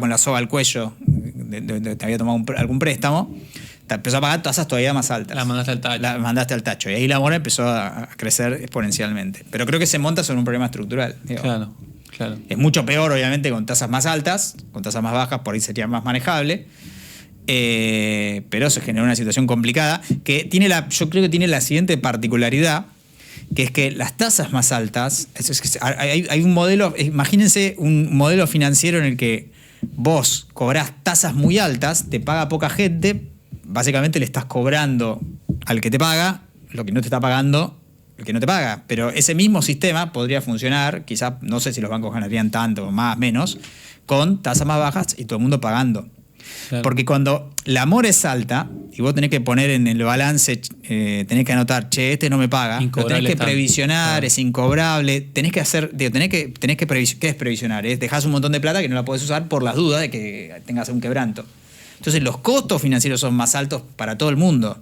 con la soga al cuello, te había tomado algún préstamo, empezó a pagar tasas todavía más altas. La mandaste al tacho. Y ahí la mora empezó a crecer exponencialmente. Pero creo que se monta sobre un problema estructural. Claro. Es mucho peor, obviamente, con tasas más altas. Con tasas más bajas, por ahí sería más manejable. Pero se generó una situación complicada que yo creo que tiene la siguiente particularidad, que es que las tasas más altas, hay un modelo, imagínense un modelo financiero en el que vos cobrás tasas muy altas, te paga poca gente, básicamente le estás cobrando al que te paga lo que no te está pagando el que no te paga. Pero ese mismo sistema podría funcionar, quizás, no sé si los bancos ganarían tanto, más, menos, con tasas más bajas y todo el mundo pagando. Claro. Porque cuando la mora es alta y vos tenés que poner en el balance, tenés que anotar, este no me paga, lo tenés que previsionar, claro. Es incobrable, tenés que hacer, ¿qué es previsionar? Dejás un montón de plata que no la podés usar por las dudas de que tengas un quebranto. Entonces los costos financieros son más altos para todo el mundo.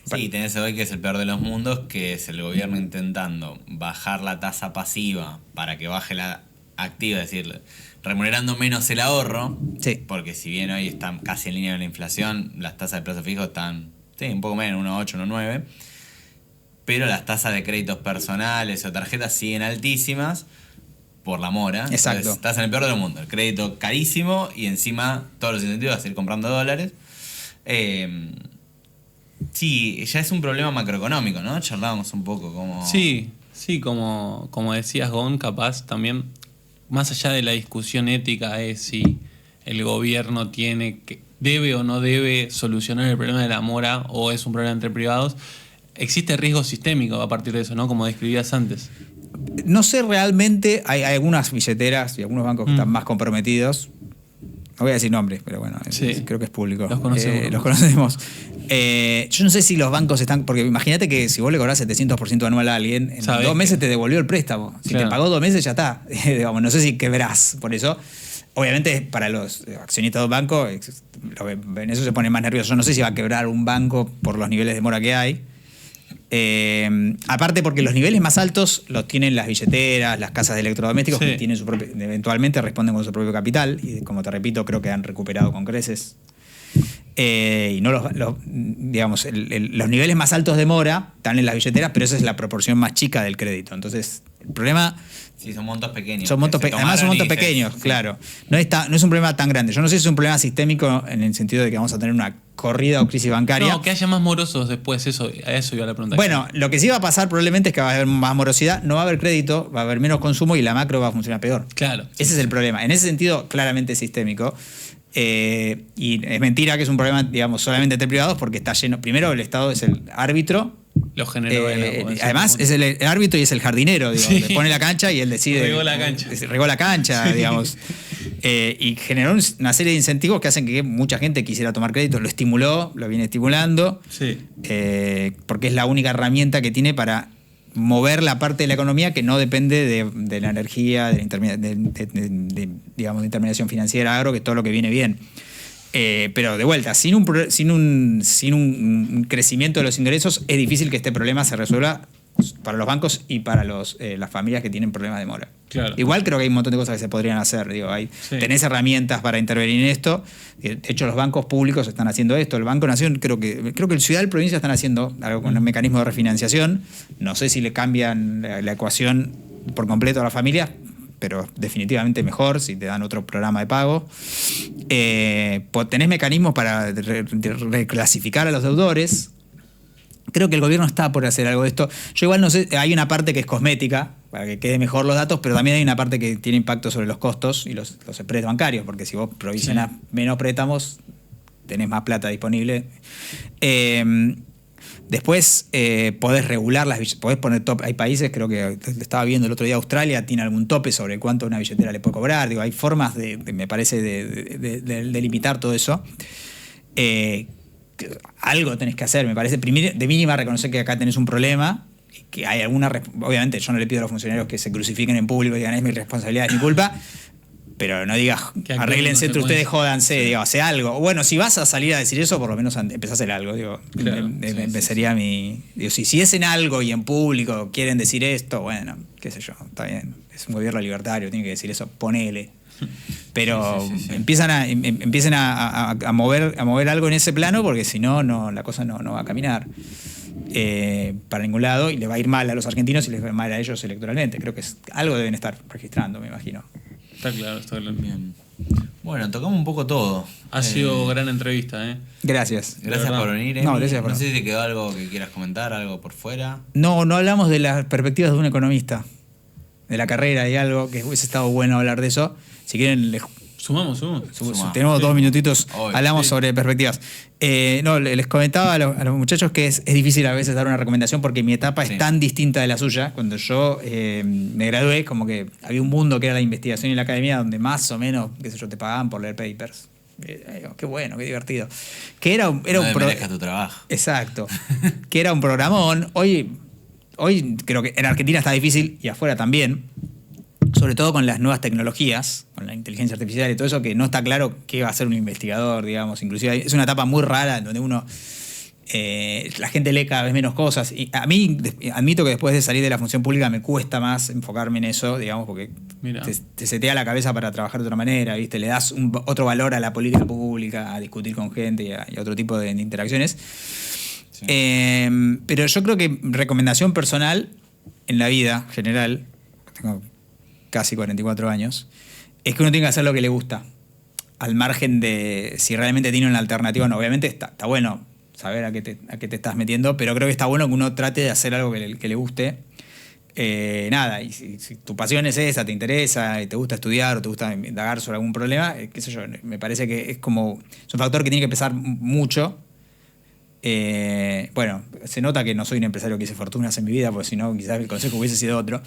Sí, tenés hoy que es el peor de los mundos, que es el gobierno intentando bajar la tasa pasiva para que baje la activa, es decir, remunerando menos el ahorro, sí. Porque si bien hoy están casi en línea con la inflación, las tasas de plazo fijo están un poco menos, 1,8, 1,9, pero las tasas de créditos personales o tarjetas siguen altísimas por la mora. Exacto. Entonces, estás en el peor de los mundos, el crédito carísimo y encima todos los incentivos a seguir comprando dólares. Sí, ya es un problema macroeconómico, ¿no? Charlábamos un poco como... Sí, como decías, Gon, capaz también, más allá de la discusión ética, es si el gobierno debe o no debe solucionar el problema de la mora o es un problema entre privados. Existe riesgo sistémico a partir de eso, ¿no? Como describías antes. No sé realmente, hay algunas billeteras y algunos bancos que están más comprometidos. No voy a decir nombres, pero bueno, sí. Creo que es público. Los conocemos. Los conocemos. Yo no sé si los bancos están... Porque imagínate que si vos le cobrás 700% anual a alguien, en 2 meses te devolvió el préstamo. Si te pagó 2 meses, ya está. Digamos, no sé si quebrás por eso. Obviamente, para los accionistas de un banco, en eso se pone más nervioso. Yo no sé si va a quebrar un banco por los niveles de mora que hay. Aparte porque los niveles más altos los tienen las billeteras, las casas de electrodomésticos, sí. Que tienen eventualmente responden con su propio capital y, como te repito, creo que han recuperado con creces. Y no los niveles más altos de mora están en las billeteras, pero esa es la proporción más chica del crédito. Entonces El problema... Sí, son montos pequeños. Además son montos pequeños, claro. No es un problema tan grande. Yo no sé si es un problema sistémico en el sentido de que vamos a tener una corrida o crisis bancaria. No, que haya más morosos después, a eso iba la pregunta. Bueno, lo que sí va a pasar probablemente es que va a haber más morosidad, no va a haber crédito, va a haber menos consumo y la macro va a funcionar peor. Claro. Ese es el problema. En ese sentido, claramente sistémico. Y es mentira que es un problema, digamos, solamente entre privados porque está lleno. Primero, el Estado es el árbitro. Lo generó además, es el árbitro y es el jardinero, digo, Sí. le pone la cancha y él decide. Regó la cancha. Regó la cancha, digamos. Y generó una serie de incentivos que hacen que mucha gente quisiera tomar crédito. Lo estimuló, lo viene estimulando. Sí. Porque es la única herramienta que tiene para mover la parte de la economía que no depende de la energía, de intermediación financiera, agro, que es todo lo que viene bien. Pero de vuelta, sin un crecimiento de los ingresos, es difícil que este problema se resuelva para los bancos y para las familias que tienen problemas de mora. Claro. Igual creo que hay un montón de cosas que se podrían hacer. Digo, Sí. Tenés herramientas para intervenir en esto. De hecho, los bancos públicos están haciendo esto. El Banco Nación, creo que el Ciudad y Provincia están haciendo algo con un mecanismo de refinanciación. No sé si le cambian la ecuación por completo a las familias, pero definitivamente mejor si te dan otro programa de pago. Tenés mecanismos para reclasificar a los deudores. Creo que el gobierno está por hacer algo de esto. Yo igual no sé, hay una parte que es cosmética, para que quede mejor los datos, pero también hay una parte que tiene impacto sobre los costos y los spreads bancarios, porque si vos provisionás menos préstamos, tenés más plata disponible. Después podés regular podés poner top. Hay países, creo que estaba viendo el otro día, Australia tiene algún tope sobre cuánto una billetera le puede cobrar. Digo, hay formas me parece, de limitar todo eso. Algo tenés que hacer, me parece. De mínima reconocer que acá tenés un problema, que hay obviamente yo no le pido a los funcionarios que se crucifiquen en público y digan es mi responsabilidad, es mi culpa. Pero no digas, arréglense entre ustedes, jódanse, sí. Digo, hace algo. Bueno, si vas a salir a decir eso, por lo menos empezá a hacer algo. Digo, Claro, empezaría mi. Digo, si es en algo y en público quieren decir esto, bueno, qué sé yo, está bien. Es un gobierno libertario, tiene que decir eso, ponele. Pero empiecen a mover algo en ese plano, porque si no, la cosa no va a caminar para ningún lado y le va a ir mal a los argentinos y les va a ir mal a ellos electoralmente. Creo que algo deben estar registrando, me imagino. Está claro. Bien. Bueno, tocamos un poco todo. Ha sido gran entrevista, Gracias. Gracias por venir, Emi. No, gracias por No sé si te quedó algo que quieras comentar, algo por fuera. No hablamos de las perspectivas de un economista, de la carrera y algo, que hubiese estado bueno hablar de eso. Si quieren, Sumamos. tenemos 2 minutitos, Hoy, hablamos sí. sobre perspectivas. Les comentaba a los muchachos que es difícil a veces dar una recomendación porque mi etapa es tan distinta de la suya. Cuando yo me gradué, como que había un mundo que era la investigación y la academia donde más o menos, qué sé yo, te pagaban por leer papers. Qué bueno, qué divertido. Que era un tu trabajo. Exacto. Que era un programón. Hoy creo que en Argentina está difícil y afuera también. Sobre todo con las nuevas tecnologías, con la inteligencia artificial y todo eso, que no está claro qué va a ser un investigador, digamos. Inclusive es una etapa muy rara en donde la gente lee cada vez menos cosas. Y a mí, admito que después de salir de la función pública me cuesta más enfocarme en eso, digamos, porque te setea la cabeza para trabajar de otra manera, ¿viste? Le das otro valor a la política pública, a discutir con gente y a otro tipo de interacciones. Sí. Pero yo creo que recomendación personal en la vida general, tengo casi 44 años, es que uno tiene que hacer lo que le gusta, al margen de si realmente tiene una alternativa o no. Obviamente está bueno saber a qué te estás metiendo, pero creo que está bueno que uno trate de hacer algo que le guste. Y si tu pasión es esa, te interesa, y te gusta estudiar o te gusta indagar sobre algún problema, qué sé yo, me parece que es un factor que tiene que pesar mucho. Bueno, se nota que no soy un empresario que hice fortunas en mi vida, porque si no, quizás el consejo hubiese sido otro.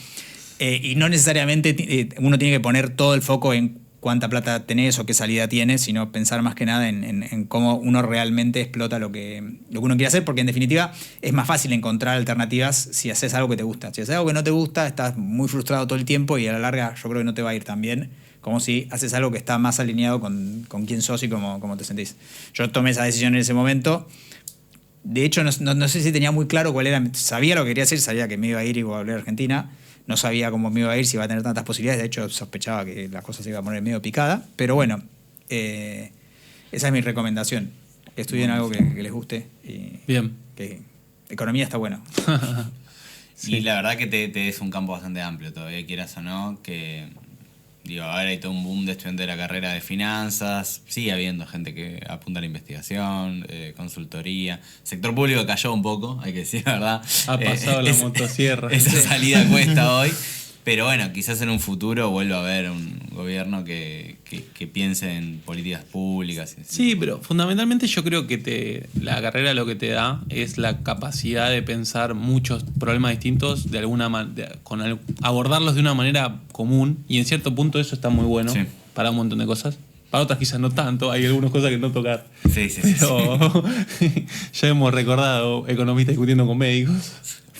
Y no necesariamente uno tiene que poner todo el foco en cuánta plata tenés o qué salida tienes, sino pensar más que nada en cómo uno realmente explota lo que uno quiere hacer, porque en definitiva es más fácil encontrar alternativas si haces algo que te gusta. Si haces algo que no te gusta, estás muy frustrado todo el tiempo y a la larga yo creo que no te va a ir tan bien como si haces algo que está más alineado con quién sos y cómo te sentís. Yo tomé esa decisión en ese momento. De hecho, no sé si tenía muy claro cuál era. Sabía lo que quería hacer, sabía que me iba a ir y iba a volver a Argentina. No sabía cómo me iba a ir, si iba a tener tantas posibilidades. De hecho, sospechaba que la cosa se iba a poner medio picada. Pero bueno, esa es mi recomendación. Que estudien algo que les guste. Y bien. Que economía está bueno. Sí. Y la verdad que te es un campo bastante amplio todavía, quieras o no, que digo, ahora hay todo un boom de estudiantes de la carrera de finanzas, sigue habiendo gente que apunta a la investigación, consultoría. Sector público cayó un poco, hay que decir la verdad. Ha pasado la motosierra. Esa salida cuesta hoy. Pero bueno, quizás en un futuro vuelva a haber un gobierno que piense en políticas públicas. Sí, pero fundamentalmente yo creo que la carrera lo que te da es la capacidad de pensar muchos problemas distintos de alguna abordarlos de una manera común, y en cierto punto eso está muy bueno, Sí. para un montón de cosas. Para otras quizás no tanto, hay algunas cosas que no tocar. Sí. Pero ya hemos recordado economistas discutiendo con médicos.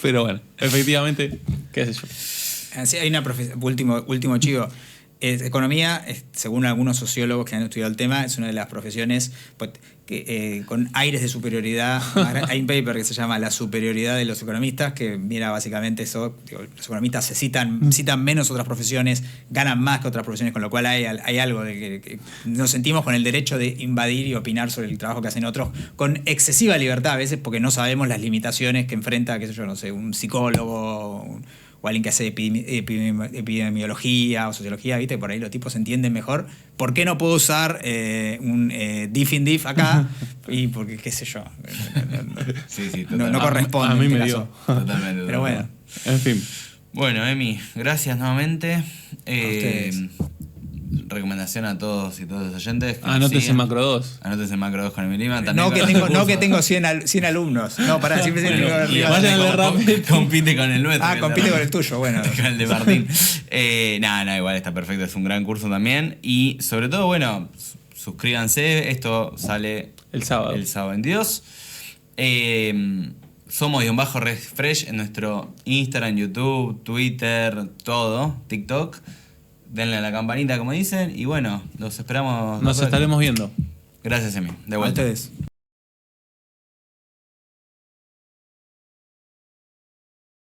Pero bueno, efectivamente, qué sé yo. Así hay una último chivo. Economía, según algunos sociólogos que han estudiado el tema, es una de las profesiones con aires de superioridad. Hay un paper que se llama La superioridad de los economistas, que mira básicamente eso. Los economistas citan menos otras profesiones, ganan más que otras profesiones, con lo cual hay algo de que nos sentimos con el derecho de invadir y opinar sobre el trabajo que hacen otros, con excesiva libertad a veces, porque no sabemos las limitaciones que enfrenta, qué sé yo, no sé, un psicólogo, o alguien que hace epidemiología o sociología, ¿viste? Por ahí los tipos entienden mejor. ¿Por qué no puedo usar un diff in diff acá? Y porque, qué sé yo. Sí, no corresponde. A mí en me este dio. caso. Totalmente. Pero bueno. En fin. Bueno, Emi, gracias nuevamente. ustedes. Recomendación a todos y todos los oyentes. Anótense en Macro 2. Anótense en Macro 2 con Emi Lima. No que tengo 100 alumnos. No, pará, siempre Bueno, arriba. y Vayan aparte al Rapid. compite con el nuestro. Compite con el tuyo, bueno. Con el de Martín. Nada, igual está perfecto. Es un gran curso también. Y sobre todo, bueno, suscríbanse. Esto sale El sábado. El sábado 22. Somos _refresh en nuestro Instagram, YouTube, Twitter, todo, TikTok. Denle a la campanita, como dicen. Y bueno, los esperamos. Nos estaremos viendo. Gracias, Emi. De A vuelta. ustedes.